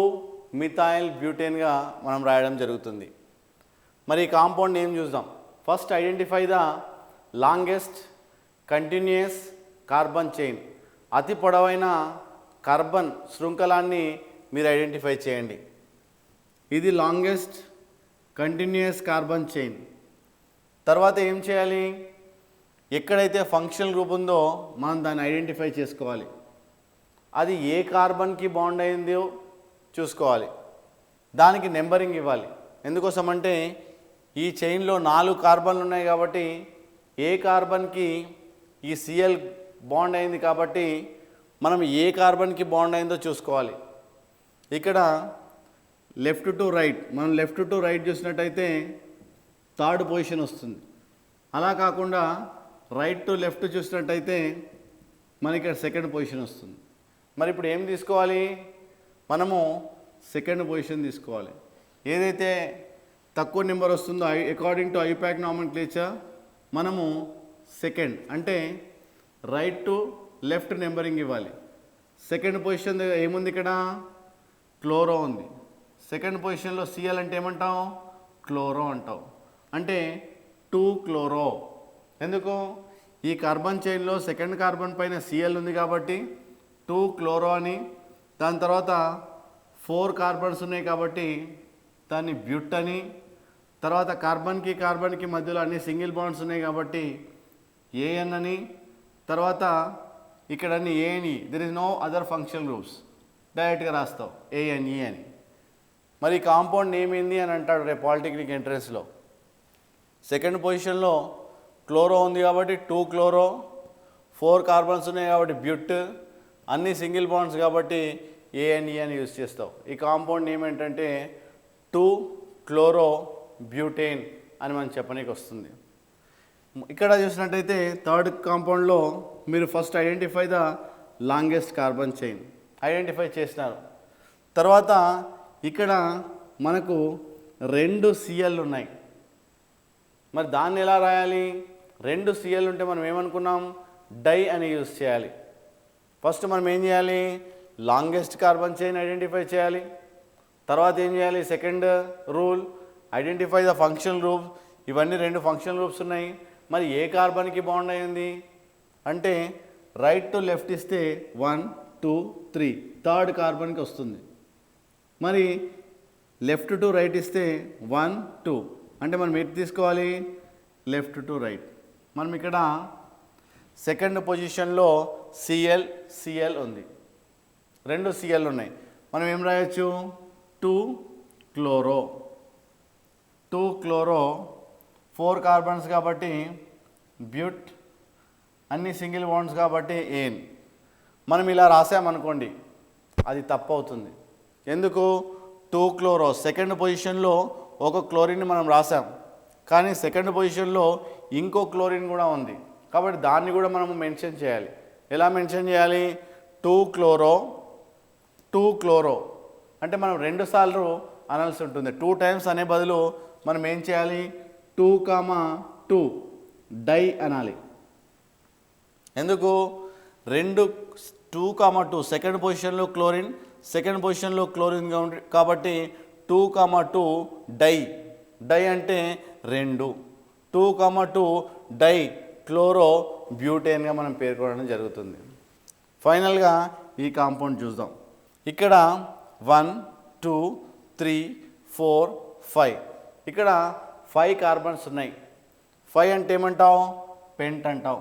మిథైల్ బ్యూటేన్గా మనం రాయడం జరుగుతుంది. మరి కాంపౌండ్ నేమ్ చూద్దాం. First identify the longest continuous carbon chain. అతి పొడవైన కార్బన్ శృంఖలాన్ని మీరు ఐడెంటిఫై చేయండి. ఇది లాంగెస్ట్ కంటిన్యూయస్ కార్బన్ చైన్. తర్వాత ఏం చేయాలి, ఎక్కడైతే ఫంక్షనల్ గ్రూప్ ఉందో మనం దాన్ని ఐడెంటిఫై చేసుకోవాలి. అది ఏ కార్బన్కి బాండ్ అయిందో చూసుకోవాలి. దానికి నెంబరింగ్ ఇవ్వాలి. ఎందుకోసం అంటే ఈ చైన్లో 4 కార్బన్లు ఉన్నాయి కాబట్టి ఏ కార్బన్కి ఈ Cl బాండ్ అయింది కాబట్టి మనం ఏ కార్బన్కి బాండ్ అయిందో చూసుకోవాలి. ఇక్కడ లెఫ్ట్ టు రైట్ మనం లెఫ్ట్ టు రైట్ చూసినట్టయితే థర్డ్ పొజిషన్ వస్తుంది. అలా కాకుండా రైట్ టు లెఫ్ట్ చూసినట్టయితే మనకి ఇక్కడ సెకండ్ పొజిషన్ వస్తుంది. మరి ఇప్పుడు ఏం తీసుకోవాలి, మనము సెకండ్ పొజిషన్ తీసుకోవాలి. ఏదైతే తక్కువ నెంబర్ వస్తుందో అకార్డింగ్ టు ఐపాక్ నామెన్క్లేచర్ మనము సెకండ్ అంటే రైట్ టు లెఫ్ట్ నెంబరింగ్ ఇవ్వాలి. సెకండ్ పొజిషన్ ఏముంది ఇక్కడ క్లోరో ఉంది. సెకండ్ పొజిషన్లో Cl అంటే ఏమంటాం క్లోరో అంటాం. అంటే 2 క్లోరో. ఎందుకు ఈ కార్బన్ చైన్లో సెకండ్ కార్బన్ పైన Cl ఉంది కాబట్టి 2 క్లోరో అని. దాని తర్వాత 4 కార్బన్స్ ఉన్నాయి కాబట్టి దాన్ని బ్యూట్ అని. తర్వాత కార్బన్కి మధ్యలో అన్ని సింగిల్ బాండ్స్ ఉన్నాయి కాబట్టి AN అని. తర్వాత ఇక్కడ అన్ని ANE, there is no other functional groups, డైరెక్ట్గా రాస్తావు ANE అని. మరి కాంపౌండ్ నేమ్ ఏంది అని అంటాడు రేపు పాలిటెక్నిక్ ఎంట్రన్స్లో. సెకండ్ పొజిషన్లో క్లోరో ఉంది కాబట్టి 2 క్లోరో, 4 కార్బన్స్ ఉన్నాయి కాబట్టి బ్యూట్, అన్ని సింగిల్ బాండ్స్ కాబట్టి ఏ అండ్ ఈ అని యూజ్ చేస్తావు. ఈ కాంపౌండ్ నేమ్ ఏంటంటే 2-chloro-butane అని మనం చెప్పనీకి వస్తుంది. ఇక్కడ చూసినట్టయితే థర్డ్ కాంపౌండ్లో మీరు first identify the longest carbon chain identify చేసినారు. తర్వాత ఇక్కడ మనకు 2 Cl ఉన్నాయి. మరి దాన్ని ఎలా రాయాలి? 2 Cl ఉంటే మనం ఏమనుకున్నాం? డై అని యూజ్ చేయాలి. ఫస్ట్ మనం ఏం చేయాలి? లాంగెస్ట్ కార్బన్ చైన్ ఐడెంటిఫై చేయాలి. తర్వాత ఏం చేయాలి? Second rule, identify the functional groups. ఇవన్నీ 2 ఫంక్షనల్ గ్రూప్స్ ఉన్నాయి. మరి ఏ కార్బన్కి బాండ్ అయింది అంటే రైట్ టు లెఫ్ట్ ఇస్తే 1 2 3 థర్డ్ కార్బన్కి వస్తుంది. మరి లెఫ్ట్ టు రైట్ ఇస్తే 1 2 అంటే మనం ఎటు తీసుకోవాలి? Left to right. మనం ఇక్కడ సెకండ్ పొజిషన్లో Cl ఉంది. 2 Cl ఉన్నాయి. మనం ఏం రాయొచ్చు? 2-chloro 4 కార్బన్స్ కాబట్టి బ్యూట్, అన్ని సింగిల్ బాండ్స్ కాబట్టి ఏన్. మనం ఇలా రాసామనుకోండి అది తప్పు అవుతుంది. ఎందుకు? 2-chloro సెకండ్ పొజిషన్లో ఒక క్లోరిన్ మనం రాసాం, కానీ సెకండ్ పొజిషన్లో ఇంకో క్లోరిన్ కూడా ఉంది కాబట్టి దాన్ని కూడా మనం మెన్షన్ చేయాలి. ఎలా మెన్షన్ చేయాలి? 2-chloro అంటే మనం 2 సార్లు అనాల్సి ఉంటుంది. 2 టైమ్స్ అనే బదులు మనం ఏం చేయాలి? 2-2 డై అనాలి. ఎందుకు? 2-2 సెకండ్ పొజిషన్లో క్లోరిన్, సెకండ్ పొజిషన్లో క్లోరిన్ కాబట్టి 2-2 డై అంటే 2. 2-2 డై క్లోరో బ్యూటేన్గా మనం పేర్కొనడం జరుగుతుంది. ఫైనల్గా ఈ కాంపౌండ్ చూద్దాం. ఇక్కడ 1 2 3 4 5 ఇక్కడ 5 కార్బన్స్ ఉన్నాయి. 5 అంటే ఏమంటావు? పెంట్ అంటావు.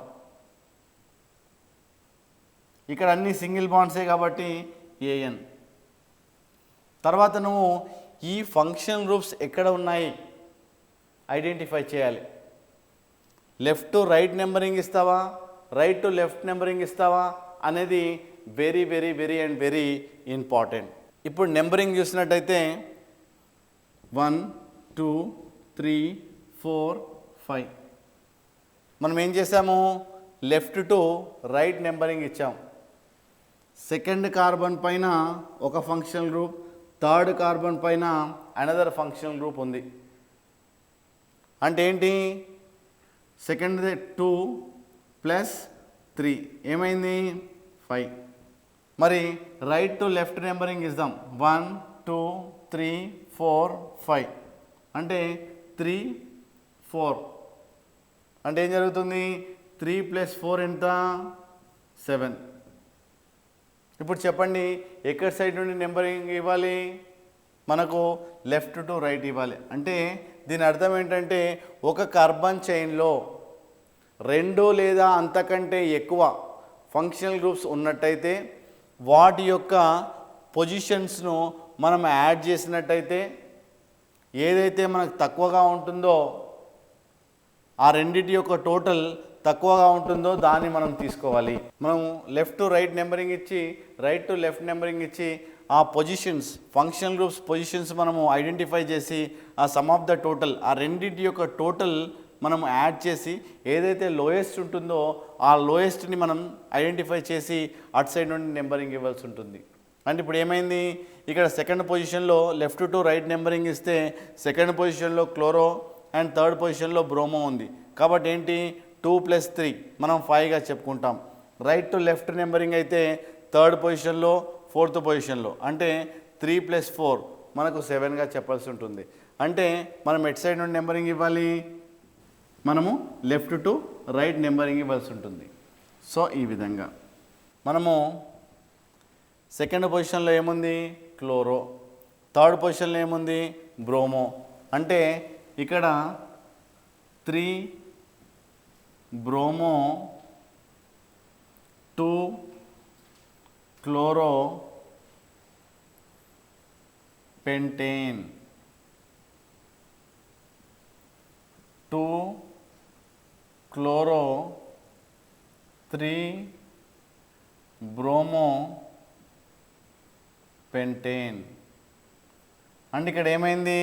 ఇక్కడ అన్ని సింగిల్ బాండ్సే కాబట్టి ఏఎన్. తర్వాత నువ్వు ఈ ఫంక్షన్ గ్రూప్స్ ఎక్కడ ఉన్నాయి ఐడెంటిఫై చేయాలి. లెఫ్ట్ టు రైట్ నెంబరింగ్ ఇస్తావా, రైట్ టు లెఫ్ట్ నెంబరింగ్ ఇస్తావా అనేది very very very and very important. ఇప్పుడు నెంబరింగ్ చూసినట్టయితే 1 2 3 4 5 మనం ఏం చేసాము? లెఫ్ట్ టు రైట్ నెంబరింగ్ ఇచ్చాం. సెకండ్ కార్బన్ పైన ఒక ఫంక్షనల్ గ్రూప్, థర్డ్ కార్బన్ పైన అనదర్ ఫంక్షనల్ గ్రూప్ ఉంది. అంటే ఏంటి? సెకండ్ 2 + 3 ఏమైంది? 5. మరి రైట్ టు లెఫ్ట్ నెంబరింగ్ ఇద్దాం. 1 2 3 4 5 అంటే 3 4 అంటే ఏం జరుగుతుంది? 3 + 4 ఎంత? 7. ఇప్పుడు చెప్పండి, ఎక్కడి సైడ్ నుండి నెంబరింగ్ ఇవ్వాలి? మనకు లెఫ్ట్ టు రైట్ ఇవ్వాలి. అంటే దీని అర్థం ఏంటంటే ఒక కార్బన్ చైన్లో 2 లేదా అంతకంటే ఎక్కువ ఫంక్షనల్ గ్రూప్స్ ఉన్నట్టయితే వాటి యొక్క పొజిషన్స్ను మనం యాడ్ చేసినట్టయితే ఏదైతే మనకు తక్కువగా ఉంటుందో ఆ రెండిటి యొక్క టోటల్ తక్కువగా ఉంటుందో దాన్ని మనం తీసుకోవాలి. మనం లెఫ్ట్ టు రైట్ నెంబరింగ్ ఇచ్చి రైట్ టు లెఫ్ట్ నెంబరింగ్ ఇచ్చి ఆ పొజిషన్స్ ఫంక్షనల్ గ్రూప్స్ పొజిషన్స్ మనము ఐడెంటిఫై చేసి ఆ సమ్ ఆఫ్ ద టోటల్ ఆ రెండింటి యొక్క టోటల్ మనం యాడ్ చేసి ఏదైతే లోయెస్ట్ ఉంటుందో ఆ లోయెస్ట్ని మనం ఐడెంటిఫై చేసి అటు సైడ్ నుండి నెంబరింగ్ ఇవ్వాల్సి ఉంటుంది. అంటే ఇప్పుడు ఏమైంది? ఇక్కడ సెకండ్ పొజిషన్లో లెఫ్ట్ టు రైట్ నెంబరింగ్ ఇస్తే సెకండ్ పొజిషన్లో క్లోరో అండ్ థర్డ్ పొజిషన్లో బ్రోమో ఉంది. కాబట్టి ఏంటి? 2 + 3 మనం 5గా చెప్పుకుంటాం. రైట్ టు లెఫ్ట్ నెంబరింగ్ అయితే థర్డ్ పొజిషన్లో ఫోర్త్ పొజిషన్లో అంటే 3 + 4 మనకు 7గా చెప్పాల్సి ఉంటుంది. అంటే మనం ఎట్ సైడ్ నుండి నెంబరింగ్ ఇవ్వాలి? మనము లెఫ్ట్ టు రైట్ నెంబరింగ్ ఇవ్వాల్సి ఉంటుంది. సో ఈ విధంగా మనము సెకండ్ పొజిషన్లో ఏముంది? క్లోరో. థర్డ్ పొజిషన్లో ఏముంది? బ్రోమో. అంటే ఇక్కడ 3 bromo 2 chloro pentane 2 chloro 3 bromo pentane. And ఇక్కడ ఏమైంది,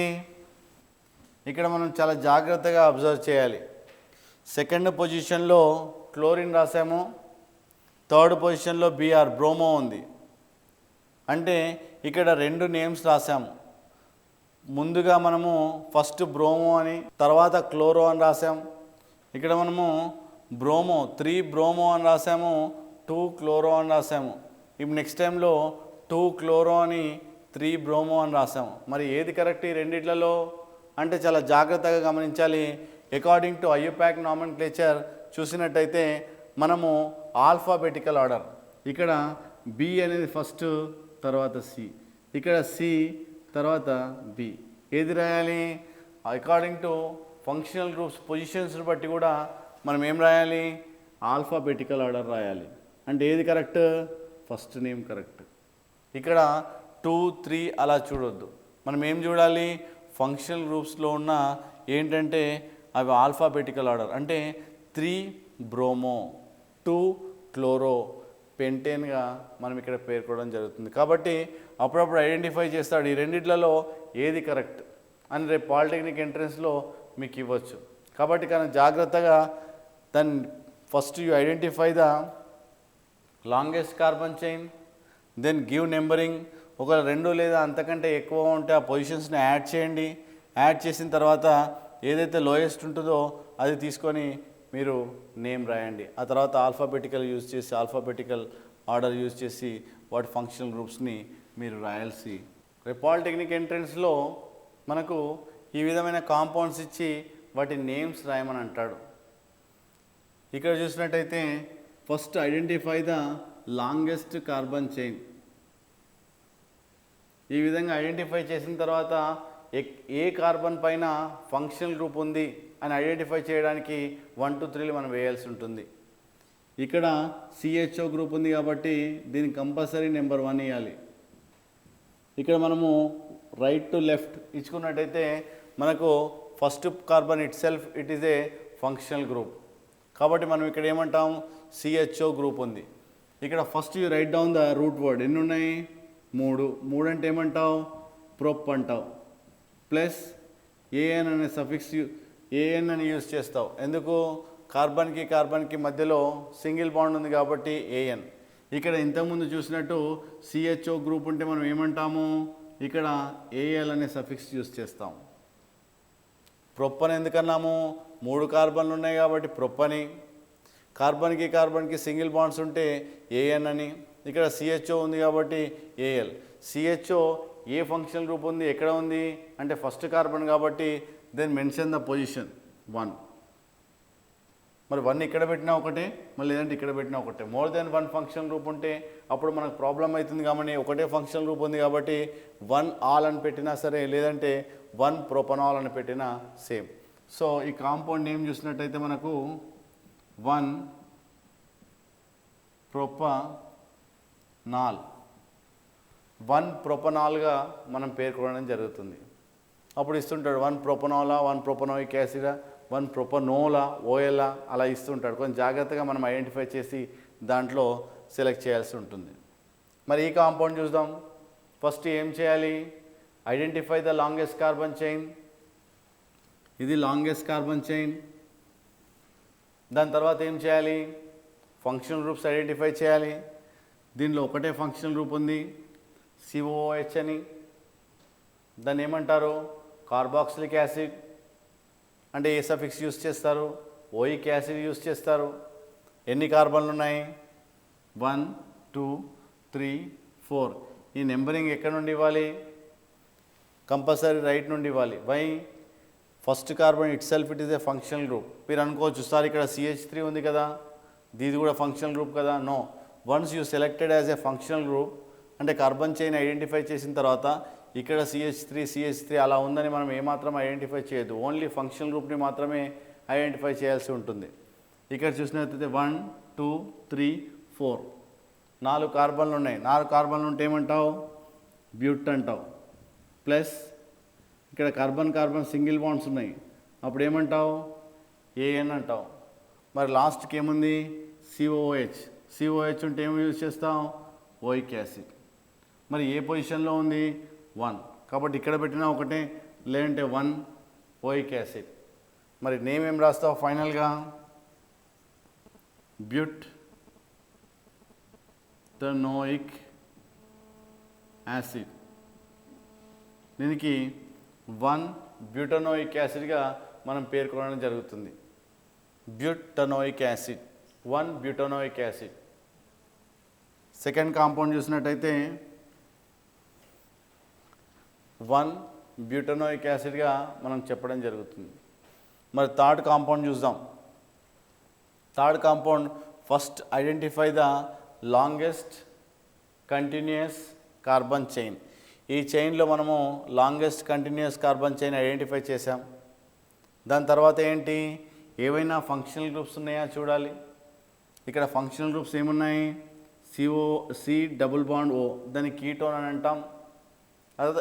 ఇక్కడ మనం చాలా జాగ్రత్తగా అబ్జర్వ్ చేయాలి. సెకండ్ పొజిషన్లో క్లోరిన్ రాసాము, థర్డ్ పొజిషన్లో బిఆర్ బ్రోమో ఉంది. అంటే ఇక్కడ 2 నేమ్స్ రాసాము. ముందుగా మనము ఫస్ట్ బ్రోమో అని, తర్వాత క్లోరో అని రాసాము. ఇక్కడ మనము బ్రోమో 3 బ్రోమో అని రాసాము, 2 క్లోరో అని రాసాము. ఇప్పుడు నెక్స్ట్ టైంలో 2 క్లోరో అని 3 బ్రోమో అని రాసాము. మరి ఏది కరెక్ట్ ఈ రెండిట్లలో అంటే చాలా జాగ్రత్తగా గమనించాలి. అకార్డింగ్ టు ఐయుపాక్ నామెన్క్లేచర్ చూసినట్టయితే మనము ఆల్ఫాబెటికల్ ఆర్డర్, ఇక్కడ బి అనేది ఫస్ట్, తర్వాత సి, ఇక్కడ సి, తర్వాత బి. ఏది రాయాలి, అకార్డింగ్ టు ఫంక్షనల్ గ్రూప్స్ పొజిషన్స్ని బట్టి కూడా మనం ఏం రాయాలి, ఆల్ఫాబెటికల్ ఆర్డర్ రాయాలి. అంటే ఏది కరెక్ట్, ఫస్ట్ నేమ్ కరెక్ట్. ఇక్కడ 2, 3 అలా చూడొద్దు. మనం ఏం చూడాలి, ఫంక్షనల్ గ్రూప్స్లో ఉన్న ఏంటంటే అవి ఆల్ఫాబెటికల్ ఆర్డర్. అంటే 3 బ్రోమో, 2 క్లోరో, పెంటేన్గా మనం ఇక్కడ పేర్కోవడం జరుగుతుంది. కాబట్టి అప్పుడప్పుడు ఐడెంటిఫై చేస్తాడు ఈ రెండిట్లలో ఏది కరెక్ట్ అని రేపు పాలిటెక్నిక్ ఎంట్రన్స్లో మీకు ఇవ్వచ్చు. కాబట్టి కానీ జాగ్రత్తగా దాన్ని first you identify the longest carbon chain, then give numbering. ఒక 2 లేదా అంతకంటే ఎక్కువ ఉంటే ఆ పొజిషన్స్ని యాడ్ చేయండి. యాడ్ చేసిన తర్వాత ఏదైతే లోయెస్ట్ ఉంటుందో అది తీసుకొని మీరు నేమ్ రాయండి. ఆ తర్వాత ఆల్ఫాబెటికల్ యూజ్ చేసి, ఆల్ఫాబెటికల్ ఆర్డర్ యూజ్ చేసి వాటి ఫంక్షనల్ గ్రూప్స్ని మీరు రాయాల్సి. రేపు పాలిటెక్నిక్ ఎంట్రన్స్లో మనకు ఈ విధమైన కాంపౌండ్స్ ఇచ్చి వాటి నేమ్స్ రాయమని అంటాడు. ఇక్కడ చూసినట్టయితే first identify the longest carbon chain. ఈ విధంగా ఐడెంటిఫై చేసిన తర్వాత ఏ కార్బన్ పైన ఫంక్షనల్ గ్రూప్ ఉంది అని ఐడెంటిఫై చేయడానికి 1, 2, 3 మనం వేయాల్సి ఉంటుంది. ఇక్కడ సిహెచ్ఓ గ్రూప్ ఉంది కాబట్టి దీనికి కంపల్సరీ నెంబర్ 1 ఇవ్వాలి. ఇక్కడ మనము రైట్ టు లెఫ్ట్ ఇచ్చుకున్నట్టయితే మనకు first carbon itself it is a functional group. కాబట్టి మనం ఇక్కడ ఏమంటాం, సిహెచ్ఓ గ్రూప్ ఉంది. ఇక్కడ first you right down the root word. ఎన్ని ఉన్నాయి, 3 అంటే ఏమంటావు, ప్రొప్ అంటావు. ప్లస్ ఏఎన్ అనే సఫిక్స్ ఏఎన్ అని యూజ్ చేస్తావు. ఎందుకు, కార్బన్కి మధ్యలో సింగిల్ బాండ్ ఉంది కాబట్టి ఏఎన్. ఇక్కడ ఇంతకుముందు చూసినట్టు సిహెచ్ఓ గ్రూప్ ఉంటే మనం ఏమంటాము, ఇక్కడ ఏఎల్ అనే సఫిక్స్ యూజ్ చేస్తాం. ప్రొప్పని ఎందుకన్నాము, 3 కార్బన్లు ఉన్నాయి కాబట్టి ప్రొప్పని. కార్బన్కి సింగిల్ బాండ్స్ ఉంటే ఏఎన్ అని. ఇక్కడ సిహెచ్ఓ ఉంది కాబట్టి ఏఎల్. సిహెచ్ఓ ఏ ఫంక్షనల్ గ్రూప్ ఉంది, ఎక్కడ ఉంది అంటే ఫస్ట్ కార్బన్ కాబట్టి దెన్ మెన్షన్ ద పొజిషన్ 1. మరి 1 ఇక్కడ పెట్టినా ఒకటే, మళ్ళీ లేదంటే ఇక్కడ పెట్టినా ఒకటే. మోర్ దెన్ 1 ఫంక్షనల్ గ్రూప్ ఉంటే అప్పుడు మనకు ప్రాబ్లం అవుతుంది. కాబట్టి ఒకటే ఫంక్షనల్ గ్రూప్ ఉంది కాబట్టి 1 ఆల్ అని పెట్టినా సరే, లేదంటే 1 ప్రొపనాల్ అని పెట్టినా సేమ్. సో ఈ కాంపౌండ్ నేమ్ చూసినట్టయితే మనకు 1 ప్రొపనాల్, 1 ప్రొపనాల్గా మనం పేర్కొనడం జరుగుతుంది. అప్పుడు ఇస్తుంటాడు 1 ప్రొపనాలా, 1 ప్రొపనోయిక్ యాసిడా, 1 ప్రొపనోలా, ఓఎలా అలా ఇస్తుంటాడు. కొంచెం జాగ్రత్తగా మనం ఐడెంటిఫై చేసి దాంట్లో సెలెక్ట్ చేయాల్సి ఉంటుంది. మరి ఈ కాంపౌండ్ చూద్దాం. ఫస్ట్ ఏం చేయాలి, identify the longest carbon chain. ఇది లాంగెస్ట్ కార్బన్ చైన్. దాని తర్వాత ఏం చేయాలి, ఫంక్షనల్ గ్రూప్స్ ఐడెంటిఫై చేయాలి. దీనిలో ఒకటే ఫంక్షనల్ గ్రూప్ ఉంది, సిఓహెచ్ అని. దాన్ని ఏమంటారు, కార్బాక్సిలిక్ యాసిడ్. అంటే ఏ సఫిక్స్ యూజ్ చేస్తారు, ఓయిక్ యాసిడ్ యూజ్ చేస్తారు. ఎన్ని కార్బన్లు ఉన్నాయి, 1, 2, 3, 4. ఈ నెంబరింగ్ ఎక్కడ నుండి ఇవ్వాలి, కంపల్సరీ రైట్ నుండి ఇవ్వాలి. Why, first carbon itself it is a functional group. మీరు అనుకోవచ్చు సార్ ఇక్కడ CH3 ఉంది కదా, దీది కూడా ఫంక్షనల్ గ్రూప్ కదా. No, once you selected as a functional group అంటే కార్బన్ చైన్ ఐడెంటిఫై చేసిన తర్వాత ఇక్కడ CH3 అలా ఉందని మనం ఏమాత్రం ఐడెంటిఫై చేయొద్దు. ఓన్లీ ఫంక్షనల్ గ్రూప్ని మాత్రమే ఐడెంటిఫై చేయాల్సి ఉంటుంది. ఇక్కడ చూసినట్లయితే 1, 2, 3, 4 4 కార్బన్లు ఉన్నాయి. 4 కార్బన్లు ఉంటే ఏమంటావు, బ్యూట్ అంటావు. ప్లస్ ఇక్కడ కార్బన్ సింగిల్ బాండ్స్ ఉన్నాయి, అప్పుడు ఏమంటావు, ఏఎన్ అంటావు. మరి లాస్ట్కి ఏముంది, సిఓహెచ్ ఉంటే ఏమి యూజ్ చేస్తాం, ఓయిక్ యాసిడ్. మరి ఏ పొజిషన్లో ఉంది 1, కాబట్టి ఇక్కడ పెట్టినా ఒకటే, లేదంటే 1 ఓయిక్ యాసిడ్. మరి నేమ్ ఏం రాస్తావు ఫైనల్గా? Butanoic acid. దీనికి 1 బ్యూటనోయిక్ యాసిడ్గా మనం పేర్కొనడం జరుగుతుంది. Butanoic acid, 1 butanoic acid. Second compound చూసినట్టయితే 1 బ్యూటనోయిక్ యాసిడ్గా మనం చెప్పడం జరుగుతుంది. మరి థర్డ్ కాంపౌండ్ చూద్దాం. Third compound, first identify the longest continuous carbon chain. ఈ చైన్లో మనము longest continuous carbon chain identify చేసాం. దాని తర్వాత ఏంటి, ఏవైనా ఫంక్షనల్ గ్రూప్స్ ఉన్నాయా చూడాలి. ఇక్కడ ఫంక్షనల్ గ్రూప్స్ ఏమున్నాయి? సి డబుల్ బాండ్ ఓ, దాన్ని కీటోన్ అని అంటాం. తర్వాత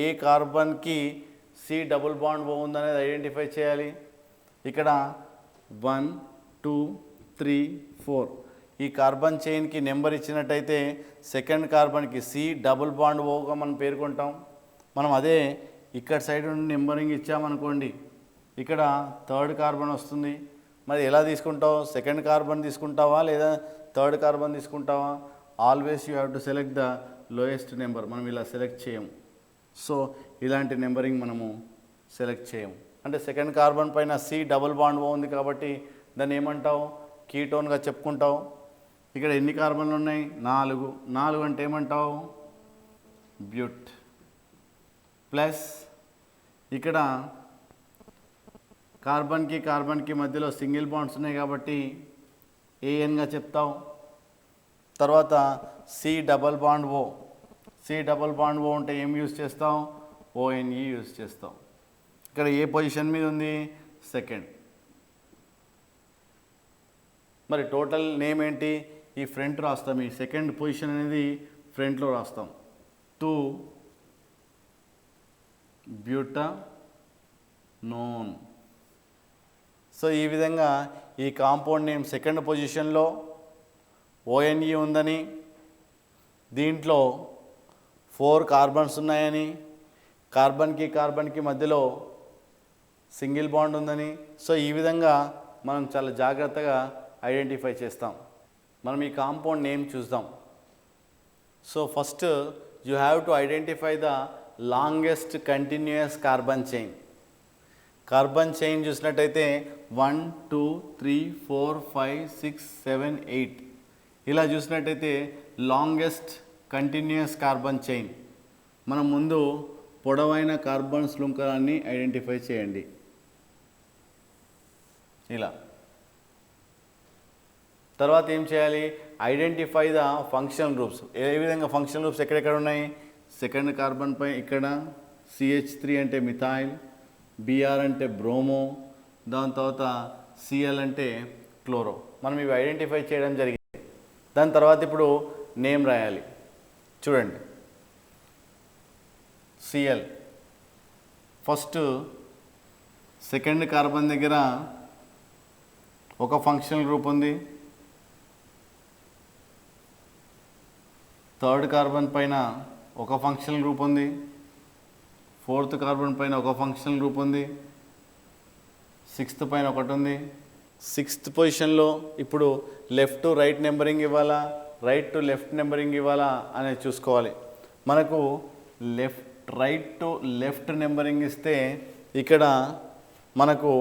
ఏ కార్బన్కి సి డబుల్ బాండ్ ఓ ఉందనేది ఐడెంటిఫై చేయాలి. ఇక్కడ 1 2 3 4 ఈ కార్బన్ చైన్కి నెంబర్ ఇచ్చినట్టయితే సెకండ్ కార్బన్కి సి డబుల్ బాండ్ ఓగా మనం పేర్కొంటాం. మనం అదే ఇక్కడ సైడ్ నుండి నెంబరింగ్ ఇచ్చామనుకోండి, ఇక్కడ థర్డ్ కార్బన్ వస్తుంది. మరి ఎలా తీసుకుంటావు? సెకండ్ కార్బన్ తీసుకుంటావా లేదా థర్డ్ కార్బన్ తీసుకుంటావా? Always you have to select the lowest number. మనం ఇలా సెలెక్ట్ చేయము. సో ఇలాంటి నెంబరింగ్ మనము సెలెక్ట్ చేయము. అంటే సెకండ్ కార్బన్ పైన సి డబుల్ బాండ్ ఓ ఉంది కాబట్టి దాన్ని ఏమంటావు? కీటోన్గా చెప్పుకుంటావు. ఇక్కడ ఎన్ని కార్బన్లు ఉన్నాయి? 4 అంటే ఏమంటావు? బ్యూట్. ప్లస్ ఇక్కడ కార్బన్కి మధ్యలో సింగిల్ బాండ్స్ ఉన్నాయి కాబట్టి ఏఎన్గా చెప్తావు. తర్వాత సి డబల్ బాండ్ ఓ ఉంటే ఏం యూజ్ చేస్తాం? ఓఎన్ఈ యూజ్ చేస్తాం. ఇక్కడ ఏ పొజిషన్ మీద ఉంది? సెకండ్. మరి టోటల్ నేమ్ ఏంటి? ఈ ఫ్రంట్ రాస్తాం. ఈ సెకండ్ పొజిషన్ అనేది ఫ్రంట్లో రాస్తాం. 2 బ్యూటనోన్. సో ఈ విధంగా ఈ కాంపౌండ్ నేమ్ సెకండ్ పొజిషన్లో ఓఎన్ఈ ఉందని, దీంట్లో 4 కార్బన్స్ ఉన్నాయని, కార్బన్కి మధ్యలో సింగిల్ బాండ్ ఉందని. సో ఈ విధంగా మనం చాలా జాగ్రత్తగా ఐడెంటిఫై చేస్తాం. మనం ఈ కాంపౌండ్ నేమ్ చూద్దాం. So first you have to identify the longest continuous carbon chain. Carbon chain చూసినట్టయితే 1 2 3 4 5 6 7 8 ఇలా చూసినట్టయితే లాంగెస్ట్ కంటిన్యూయస్ కార్బన్ చైన్. మనం ముందు పొడవైన కార్బన్ శృంఖలాన్ని ఐడెంటిఫై చేయండి. ఇలా తర్వాత ఏం చేయాలి? Identify the functional groups. ఏ విధంగా ఫంక్షనల్ గ్రూప్స్ ఎక్కడెక్కడ ఉన్నాయి? సెకండ్ కార్బన్ పై ఇక్కడ CH3 అంటే మిథైల్, Br అంటే బ్రోమో, దాని తర్వాత Cl అంటే క్లోరో. మనం ఇవి ఐడెంటిఫై చేయడం జరిగింది. దాని తర్వాత ఇప్పుడు నేమ్ రాయాలి. చూడండి, Cl ఫస్ట్ సెకండ్ కార్బన్ దగ్గర ఒక ఫంక్షనల్ గ్రూప్ ఉంది, థర్డ్ కార్బన్ పైన ఒక ఫంక్షనల్ గ్రూప్ ఉంది, ఫోర్త్ కార్బన్ పైన ఒక ఫంక్షనల్ గ్రూప్ ఉంది, సిక్స్త్ పైన ఒకటి ఉంది. సిక్స్త్ పొజిషన్లో ఇప్పుడు లెఫ్ట్ టు రైట్ నెంబరింగ్ ఇవ్వాలా, రైట్ టు లెఫ్ట్ నెంబరింగ్ ఇవ్వాలా అనేది చూసుకోవాలి. మనకు రైట్ టు లెఫ్ట్ నెంబరింగ్ ఇస్తే ఇక్కడ మనకు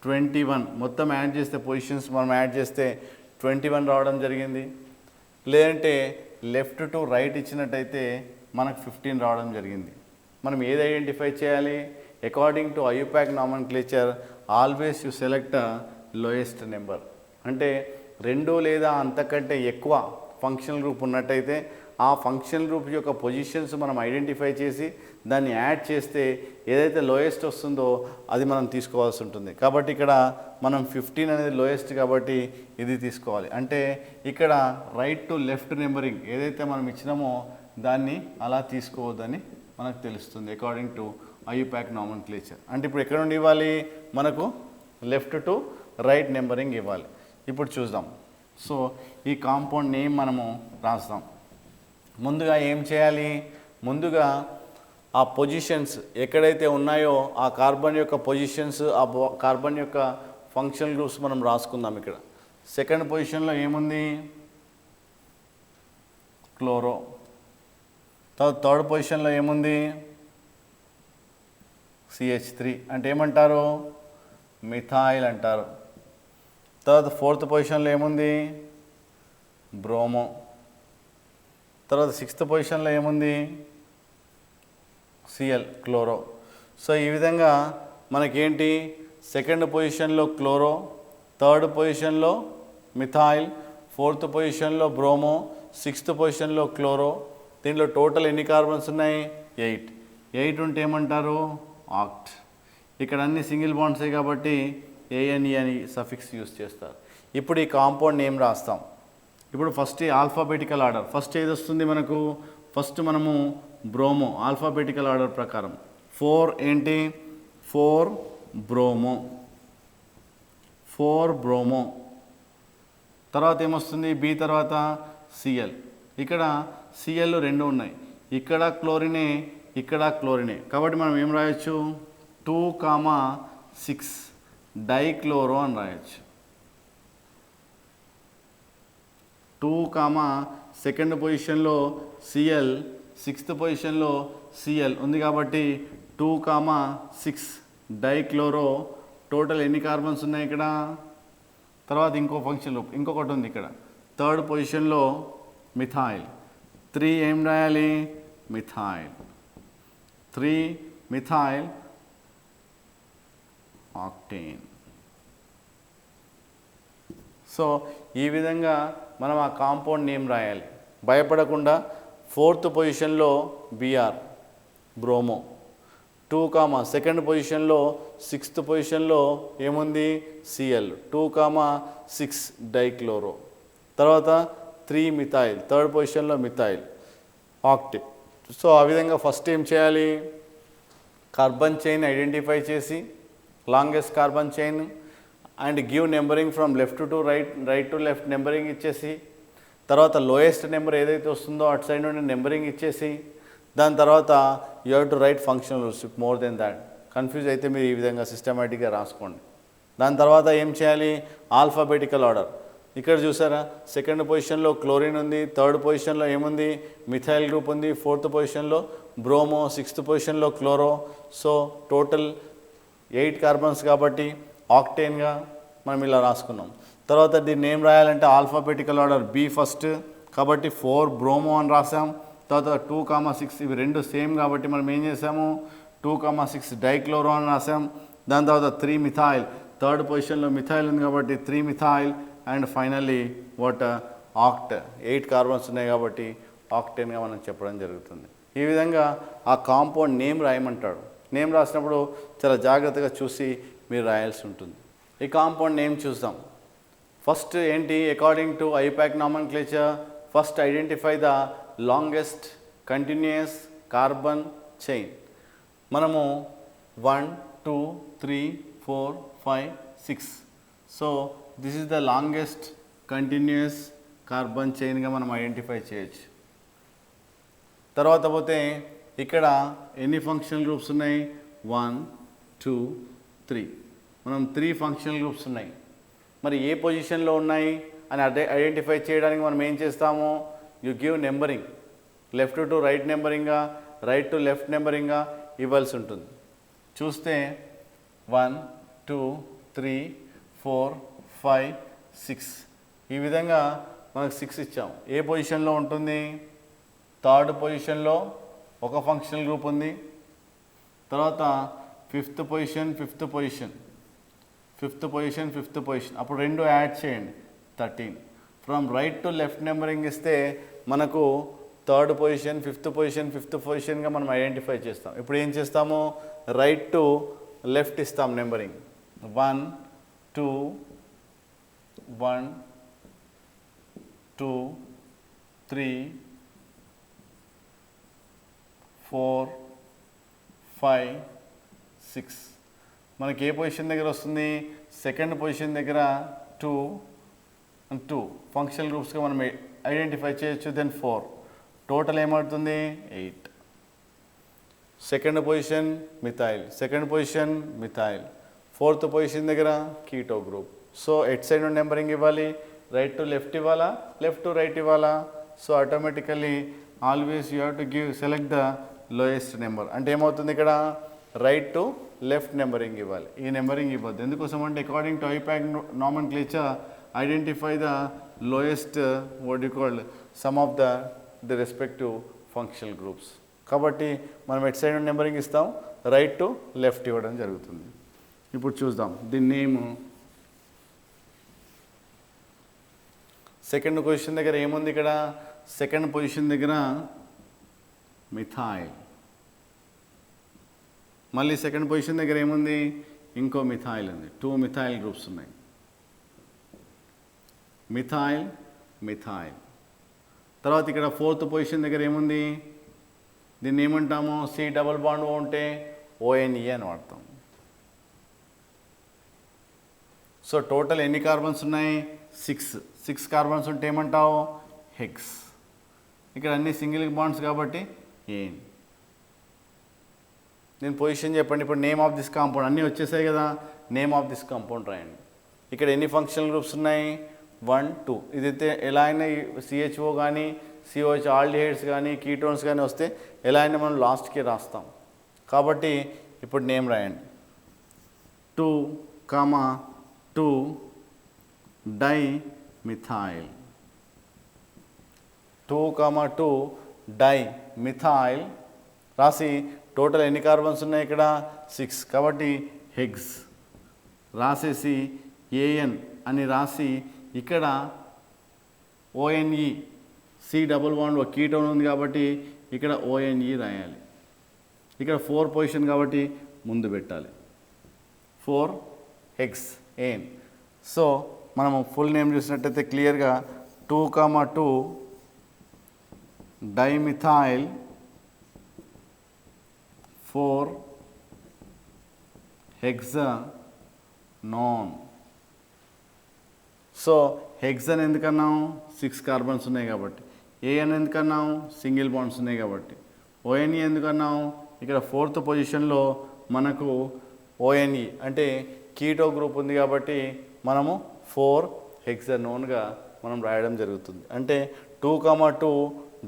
21 మొత్తం యాడ్ చేస్తే పొజిషన్స్ మనం యాడ్ చేస్తే 21 రావడం జరిగింది. లేదంటే లెఫ్ట్ టు రైట్ ఇచ్చినట్టయితే మనకు 15 రావడం జరిగింది. మనం ఏది ఐడెంటిఫై చేయాలి? According to IUPAC నామన్క్లేచర్ always you select lowest number. అంటే 2 లేదా అంతకంటే ఎక్కువ ఫంక్షనల్ గ్రూప్ ఉన్నట్టయితే ఆ ఫంక్షనల్ గ్రూప్ యొక్క పొజిషన్స్ మనం ఐడెంటిఫై చేసి దాన్ని యాడ్ చేస్తే ఏదైతే లోయెస్ట్ వస్తుందో అది మనం తీసుకోవాల్సి ఉంటుంది. కాబట్టి ఇక్కడ మనం 15 అనేది లోయెస్ట్ కాబట్టి ఇది తీసుకోవాలి. అంటే ఇక్కడ రైట్ టు లెఫ్ట్ నెంబరింగ్ ఏదైతే మనం ఇచ్చినామో దాన్ని అలా తీసుకోవద్దని మనకు తెలుస్తుంది అకార్డింగ్ టు ఐయుపాక్ నామన్క్లేచర్. అంటే ఇప్పుడు ఎక్కడ నుండి ఇవ్వాలి? మనకు లెఫ్ట్ టు రైట్ నెంబరింగ్ ఇవ్వాలి. ఇప్పుడు చూద్దాం. సో ఈ కాంపౌండ్ నేమ్ మనము రాస్తాం. ముందుగా ఏం చేయాలి, ముందుగా ఆ పొజిషన్స్ ఎక్కడైతే ఉన్నాయో ఆ కార్బన్ యొక్క పొజిషన్స్, ఆ కార్బన్ యొక్క ఫంక్షనల్ గ్రూప్స్ మనం రాసుకుందాం. ఇక్కడ సెకండ్ పొజిషన్లో ఏముంది, క్లోరో. తర్వాత థర్డ్ పొజిషన్లో ఏముంది, CH3 అంటే ఏమంటారు, మిథాయిల్ అంటారు. తర్వాత ఫోర్త్ పొజిషన్లో ఏముంది, బ్రోమో. తర్వాత సిక్స్త్ పొజిషన్లో ఏముంది, Cl, క్లోరో. సో ఈ విధంగా మనకేంటి, సెకండ్ పొజిషన్లో క్లోరో, థర్డ్ పొజిషన్లో మిథాయిల్, ఫోర్త్ పొజిషన్లో బ్రోమో, సిక్స్త్ పొజిషన్లో క్లోరో. దీంట్లో టోటల్ ఎన్ని కార్బన్స్ ఉన్నాయి, 8. 8 ఉంటే ఏమంటారు, ఆక్ట్. ఇక్కడ అన్ని సింగిల్ బాండ్సే కాబట్టి ANE అని సఫిక్స్ యూస్ చేస్తారు. ఇప్పుడు ఈ కాంపౌండ్ నేమ్ రాస్తాం. ఇప్పుడు ఫస్ట్ ఆల్ఫాబెటికల్ ఆర్డర్, ఫస్ట్ ఏది వస్తుంది మనకు, ఫస్ట్ మనము బ్రోమో ఆల్ఫాబెటికల్ ఆర్డర్ ప్రకారం 4 ఏంటి, 4 బ్రోమో, 4 బ్రోమో. తర్వాత ఏమొస్తుంది, బి తర్వాత Cl. ఇక్కడ Cl 2 ఉన్నాయి, ఇక్కడ క్లోరినే, ఇక్కడ క్లోరినే. కాబట్టి మనం ఏం రాయొచ్చు, 2,6 డైక్లోరో అని రాయొచ్చు. 2, సెకండ్ పొజిషన్లో Cl, సిక్స్త్ పొజిషన్లో Cl ఉంది కాబట్టి 2,6 డైక్లోరో. టోటల్ ఎన్ని కార్బన్స్ ఉన్నాయి ఇక్కడ. తర్వాత ఇంకో ఫంక్షన్లో ఇంకొకటి ఉంది ఇక్కడ, థర్డ్ పొజిషన్లో మిథాయిల్. 3 ఏం రాయాలి, మిథాయిల్. 3 methyl octane. సో ఈ విధంగా మనం ఆ కాంపౌండ్ నేమ్ రాయాలి భయపడకుండా. ఫోర్త్ పొజిషన్లో Br, బ్రోమో. 2, సెకండ్ పొజిషన్లో, సిక్స్త్ పొజిషన్లో ఏముంది, Cl. 2,6 డైక్లోరో. తర్వాత 3 మిథాయిల్, థర్డ్ పొజిషన్లో మిథాయిల్ ఆక్టేన్. సో ఆ విధంగా ఫస్ట్ ఏం చేయాలి, కార్బన్ చైన్ ఐడెంటిఫై చేసి longest carbon chain and give numbering from left to right, right to left numbering ఇచ్చేసి, తర్వాత లోయెస్ట్ నెంబర్ ఏదైతే వస్తుందో అటు సైడ్ నుండి నెంబరింగ్ ఇచ్చేసి, దాని తర్వాత you have to right functional rules more than that. Confuse అయితే మీరు ఈ విధంగా సిస్టమేటిక్గా రాసుకోండి. దాని తర్వాత ఏం చేయాలి, ఆల్ఫాబెటికల్ ఆర్డర్. ఇక్కడ చూసారా, సెకండ్ పొజిషన్లో క్లోరిన్ ఉంది, థర్డ్ పొజిషన్లో ఏముంది, మిథైల్ గ్రూప్ ఉంది, ఫోర్త్ పొజిషన్లో బ్రోమో, సిక్స్త్ పొజిషన్లో క్లోరో. సో టోటల్ 8 కార్బన్స్ కాబట్టి ఆక్టేన్గా మనం ఇలా రాసుకున్నాం. తర్వాత దీన్ని ఏం రాయాలంటే ఆల్ఫాబెటికల్ ఆర్డర్ బి ఫస్ట్ కాబట్టి 4 బ్రోమో అని రాసాం. తర్వాత 2,6 ఇవి రెండు సేమ్ కాబట్టి మనం ఏం చేసాము, 2,6 డైక్లోరో అని రాసాం. దాని తర్వాత 3 మిథాయిల్, థర్డ్ పొజిషన్లో మిథాయిల్ ఉంది కాబట్టి 3 methyl. And finally what, act. 8 carbons ఉన్నాయి కాబట్టి ఆక్టేన్గా మనం చెప్పడం జరుగుతుంది. ఈ విధంగా ఆ కాంపౌండ్ నేమ్ రాయమంటాడు. నేమ్ రాసినప్పుడు చాలా జాగ్రత్తగా చూసి మీరు రాయాల్సి ఉంటుంది. ఈ కాంపౌండ్ నేమ్ చూద్దాం. ఫస్ట్ ఏంటి, according to IUPAC nomenclature, first identify the longest continuous carbon chain. మనము 1, 2, 3, 4, 5, 6. So this is the longest continuous carbon చైన్గా మనం ఐడెంటిఫై చేయొచ్చు. తర్వాత పోతే ఇక్కడ ఎన్ని ఫంక్షనల్ గ్రూప్స్ ఉన్నాయి, 1, 2, 3. మనం 3 ఫంక్షనల్ గ్రూప్స్ ఉన్నాయి. మరి ఏ పొజిషన్లో ఉన్నాయి అని ఐడెంటిఫై చేయడానికి మనం ఏం చేస్తాము, you give numbering, left to right నెంబరింగ్గా, రైట్ టు లెఫ్ట్ నెంబరింగ్గా ఇవ్వాల్సి ఉంటుంది. చూస్తే 1, 2, 3, 4, 5, 6 ఈ విధంగా మనకు 6 ఇచ్చాం. ఏ పొజిషన్లో ఉంటుంది, థర్డ్ పొజిషన్లో ఒక ఫంక్షనల్ గ్రూప్ ఉంది. తర్వాత ఫిఫ్త్ పొజిషన్, ఫిఫ్త్ పొజిషన్, అప్పుడు 2 యాడ్ చేయండి, 13. From right to left numbering ఇస్తే మనకు థర్డ్ పొజిషన్, ఫిఫ్త్ పొజిషన్గా మనం ఐడెంటిఫై చేస్తాం. ఇప్పుడు ఏం చేస్తాము, రైట్ టు లెఫ్ట్ ఇస్తాం నెంబరింగ్. 1, 2, 3, 4, 5, 6. మనకి ఏ పొజిషన్ దగ్గర వస్తుంది, సెకండ్ పొజిషన్ దగ్గర 2 ఫంక్షనల్ గ్రూప్స్గా మనం ఐడెంటిఫై చేయొచ్చు. దెన్ 4 టోటల్ ఏమవుతుంది 8. Second position methyl, second position methyl, fourth position దగ్గర కీటో గ్రూప్. సో ఎట్ సైడ్ నుండి నెంబరింగ్ ఇవ్వాలి, రైట్ టు లెఫ్ట్ ఇవ్వాలా, లెఫ్ట్ టు రైట్ ఇవ్వాలా. So automatically always you have to select the lowest number. అంటే ఏమవుతుంది ఇక్కడ రైట్ టు లెఫ్ట్ నెంబరింగ్ ఇవ్వాలి, ఈ నెంబరింగ్ ఇవ్వద్దు. ఎందుకోసం అంటే according to IUPAC nomenclature identify the lowest what you called sum of the respective functional groups. కాబట్టి మనం ఎట్ సైడ్ నెంబరింగ్ ఇస్తాం, రైట్ టు లెఫ్ట్ ఇవ్వడం జరుగుతుంది. ఇప్పుడు చూద్దాం దీని నేమ్. సెకండ్ పొజిషన్ దగ్గర ఏముంది ఇక్కడ, సెకండ్ పొజిషన్ దగ్గర మిథైల్. మళ్ళీ సెకండ్ పొజిషన్ దగ్గర ఏముంది, ఇంకో మిథైల్ ఉంది. 2 మిథైల్ గ్రూప్స్ ఉన్నాయి, మిథైల్ మిథైల్. తర్వాత ఇక్కడ ఫోర్త్ పొజిషన్ దగ్గర ఏముంది, దీన్ని ఏమంటాము, సి డబుల్ బాండ్ ఉంటే ONE అని వాడతాం. సో టోటల్ ఎన్ని కార్బన్స్ ఉన్నాయి, 6 కార్బన్స్ ఉంటే ఏమంటావు, హెక్స్. ఇక్కడ అన్ని సింగిల్ బాండ్స్ కాబట్టి ఏన్. నేను పొజిషన్ చెప్పండి. ఇప్పుడు నేమ్ ఆఫ్ దిస్ కాంపౌండ్ అన్నీ వచ్చేసాయి కదా, నేమ్ ఆఫ్ దిస్ కాంపౌండ్ రాయండి. ఇక్కడ ఎన్ని ఫంక్షనల్ గ్రూప్స్ ఉన్నాయి, 1 2. ఇదైతే ఎలా అయినా CHO కానీ COH ఆల్డిహైడ్స్ కానీ కీటోన్స్ కానీ వస్తే ఎలా అయినా మనం లాస్ట్కి రాస్తాం. కాబట్టి ఇప్పుడు నేమ్ రాయండి, 2, 2 డైమిథైల్, 2, 2 డైమిథైల్ రాసి టోటల్ ఎన్ని కార్బన్స్ ఉన్నాయి ఇక్కడ, 6. కాబట్టి హెగ్స్ రాసేసి AN అని రాసి ఇక్కడ ONE, C double bond ketone ఉంది కాబట్టి ఇక్కడ ONE రాయాలి. ఇక్కడ 4 పొజిషన్ కాబట్టి ముందు పెట్టాలి, 4 హెగ్స్ ఏన్. సో మనము ఫుల్ నేమ్ చూసినట్టయితే క్లియర్గా 2, 2 డైమిథైల్ 4 హెక్సానోన్. సో హెక్సాన్ ఎందుకన్నాం, 6 కార్బన్స్ ఉన్నాయి కాబట్టి. AN ఎందుకన్నాం, సింగిల్ బాండ్స్ ఉన్నాయి కాబట్టి. ONE ఎందుకన్నాం, ఇక్కడ 4th పొజిషన్లో మనకు ONE అంటే కీటో గ్రూప్ ఉంది కాబట్టి మనము 4 హెక్సానోన్గా మనం రాయడం జరుగుతుంది. అంటే 2, 2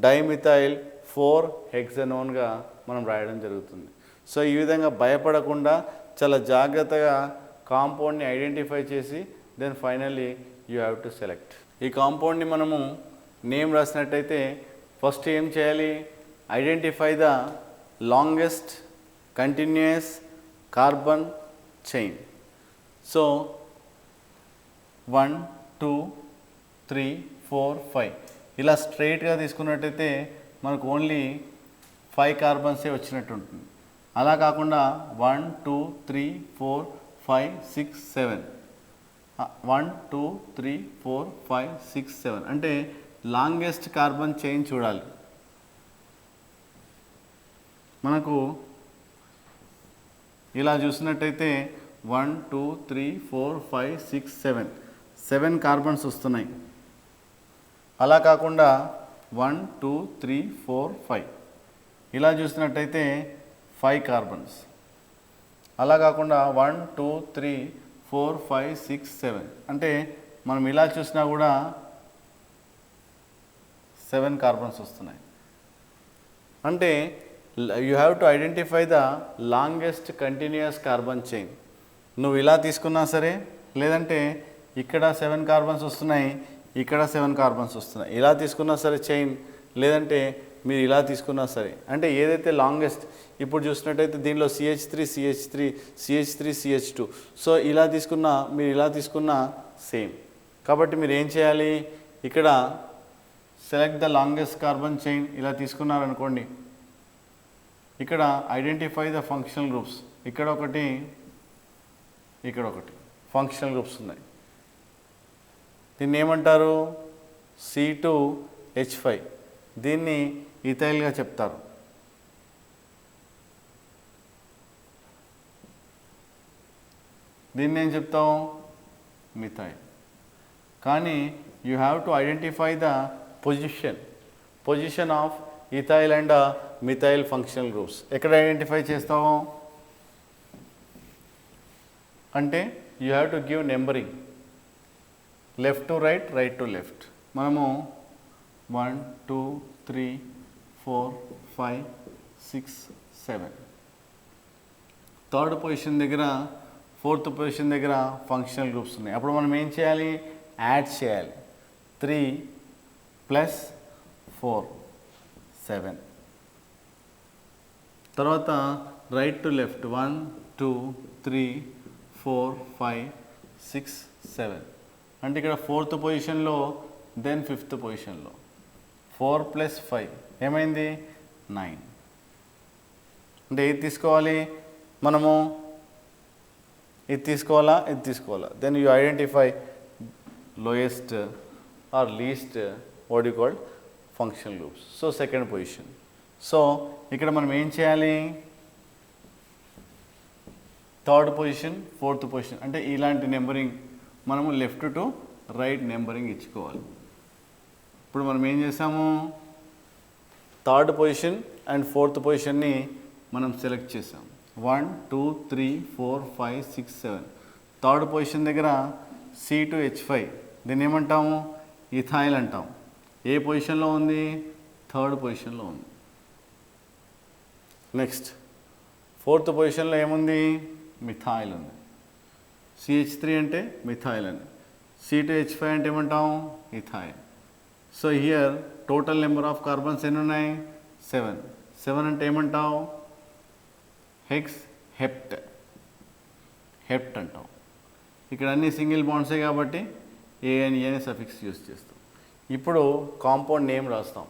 డైమిథైల్ 4 హెక్సానోన్గా మనం రాయడం జరుగుతుంది. సో ఈ విధంగా భయపడకుండా చాలా జాగ్రత్తగా కాంపౌండ్ని ఐడెంటిఫై చేసి then finally you have to select. ఈ కాంపౌండ్ని మనము నేమ్ రాసినట్టయితే ఫస్ట్ ఏం చేయాలి, identify the longest continuous carbon chain. So 1 2 3 4 5 ఇలా స్ట్రైట్గా తీసుకున్నట్టయితే మనకు ఓన్లీ 5 కార్బన్సే వచ్చినట్టు ఉంటుంది. అలా కాకుండా 1 2 3 4 5 6 7 1 2 3 4 5 6 7 అంటే లాంగెస్ట్ కార్బన్ చైన్ చూడాలి. మనకు ఇలా చూసినట్టయితే 1 2 3 4 5 6 7 కార్బన్స్ వస్తున్నాయి. అలా కాకుండా 1 2 3 4 5 ఇలా చూసినట్టయితే 5 కార్బన్స్. అలా కాకుండా 1 2 3 4 5 6 7 అంటే మనం ఇలా చూసినా కూడా 7 కార్బన్స్ వస్తున్నాయి. అంటే you have to identify the longest continuous carbon chain. నువ్వు ఇలా తీసుకున్నా సరే, లేదంటే ఇక్కడ 7 కార్బన్స్ వస్తున్నాయి, ఇక్కడ 7 కార్బన్స్ వస్తున్నాయి, ఇలా తీసుకున్నా సరే చైన్, లేదంటే మీరు ఇలా తీసుకున్నా సరే. అంటే ఏదైతే లాంగెస్ట్, ఇప్పుడు చూసినట్టయితే దీనిలో CH3 CH3 CH3 CH2, so ఇలా తీసుకున్నా మీరు ఇలా తీసుకున్నా సేమ్. కాబట్టి మీరు ఏం చేయాలి, ఇక్కడ select the longest carbon chain ఇలా తీసుకున్నారనుకోండి, ఇక్కడ ఐడెంటిఫై ద ఫంక్షనల్ గ్రూప్స్, ఇక్కడ ఒకటి ఇక్కడ ఒకటి ఫంక్షనల్ గ్రూప్స్ ఉన్నాయి. దీన్ని ఏమంటారు, C2H5, దీన్ని ఇథైల్గా చెప్తారు. దీన్ని ఏం చెప్తాం, మిథైల్. కానీ you have to identify the position of ethyl and methyl functional groups ఎక్కడ ఐడెంటిఫై చేస్తాము అంటే you have to give numbering left to right, right to left. మనము 1 2 3 4 5 6 7 థర్డ్ పొజిషన్ దగ్గర, ఫోర్త్ పొజిషన్ దగ్గర ఫంక్షనల్ గ్రూప్స్ ఉన్నాయి. అప్పుడు మనం ఏం చేయాలి, యాడ్ చేయాలి. 3 + 4 7. తర్వాత రైట్ టు లెఫ్ట్ 1 2 3 4 5 6 7. అంటే ఇక్కడ ఫోర్త్ పొజిషన్లో, దెన్ ఫిఫ్త్ పొజిషన్లో 4 + 5 ఏమైంది 9. అంటే ఏది తీసుకోవాలి మనము, ఇది తీసుకోవాలా, ఇది తీసుకోవాలా. Then you identify lowest or least what you called functional groups. So second position. So ఇక్కడ మనం ఏం చేయాలి, థర్డ్ పొజిషన్, ఫోర్త్ పొజిషన్ అంటే ఇలాంటి నెంబరింగ్ మనము లెఫ్ట్ టు రైట్ నెంబరింగ్ ఇచ్చుకోవాలి. ఇప్పుడు మనం ఏం చేసాము, థర్డ్ పొజిషన్ అండ్ ఫోర్త్ పొజిషన్ని మనం సెలెక్ట్ చేసాం. 1 2 3 4 5 6 7. థర్డ్ పొజిషన్ దగ్గర C2H5, దీన్ని ఏమంటాము, ఇథైల్ అంటాం. ఏ పొజిషన్లో ఉంది, థర్డ్ పొజిషన్లో ఉంది. నెక్స్ట్ ఫోర్త్ పొజిషన్లో ఏముంది, మిథైల్ ఉంది. CH3 అంటే మిథైల్ అని, C2H5 అంటే ఏమంటాం, ethyl. So here total number of carbons ఎన్ని ఉన్నాయి, 7. 7 అంటే ఏమంటావు, హెక్స్ హెప్ట్, హెప్ట్ అంటాం. ఇక్కడ అన్ని సింగిల్ బాండ్సే కాబట్టి ANE అనే సఫిక్స్ యూస్ చేస్తాం. ఇప్పుడు కాంపౌండ్ నేమ్ రాస్తాం.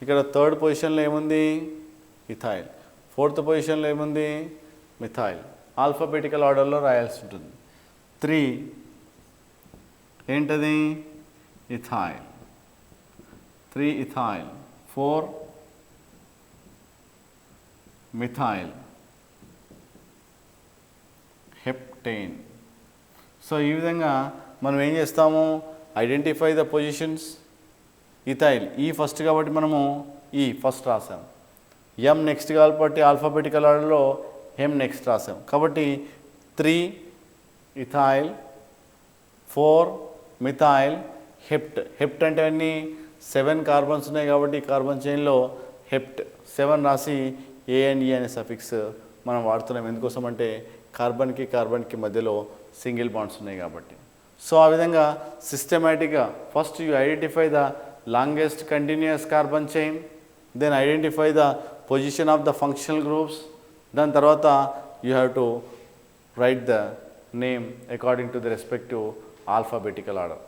ఇక్కడ థర్డ్ పొజిషన్లో ఏముంది, ఇథైల్. ఫోర్త్ పొజిషన్లో ఏముంది, మిథైల్. ఆల్ఫాబెటికల్ ఆర్డర్లో రాయాల్సి ఉంటుంది. 3 ఏంటది, ethyl. 3 ethyl. 4 methyl, heptane. So ఈ విధంగా మనం ఏం చేస్తాము, ఐడెంటిఫై ద పొజిషన్స్. ఇథైల్ ఈ ఫస్ట్ కాబట్టి మనము ఈ ఫస్ట్ రాసాం. ఎం నెక్స్ట్ కాబట్టి ఆల్ఫాబెటికల్ ఆర్డర్లో ఎం నెక్స్ట్ రాసాం. కాబట్టి 3 ఇథైల్, 4 మిథైల్, హెప్ట్. హెప్ట్ అంటే అన్ని 7 కార్బన్స్ ఉన్నాయి కాబట్టి కార్బన్ చైన్లో హెప్ట్ 7 రాసి ANE అనే సఫిక్స్ మనం వాడుతున్నాం. ఎందుకోసం అంటే కార్బన్కి కార్బన్కి మధ్యలో సింగిల్ బాండ్స్ ఉన్నాయి కాబట్టి. సో ఆ విధంగా సిస్టమేటిక్గా first you identify the longest continuous carbon chain, then identify the position of the functional groups, దాని తర్వాత you have to write the name according to the respective alphabetical order.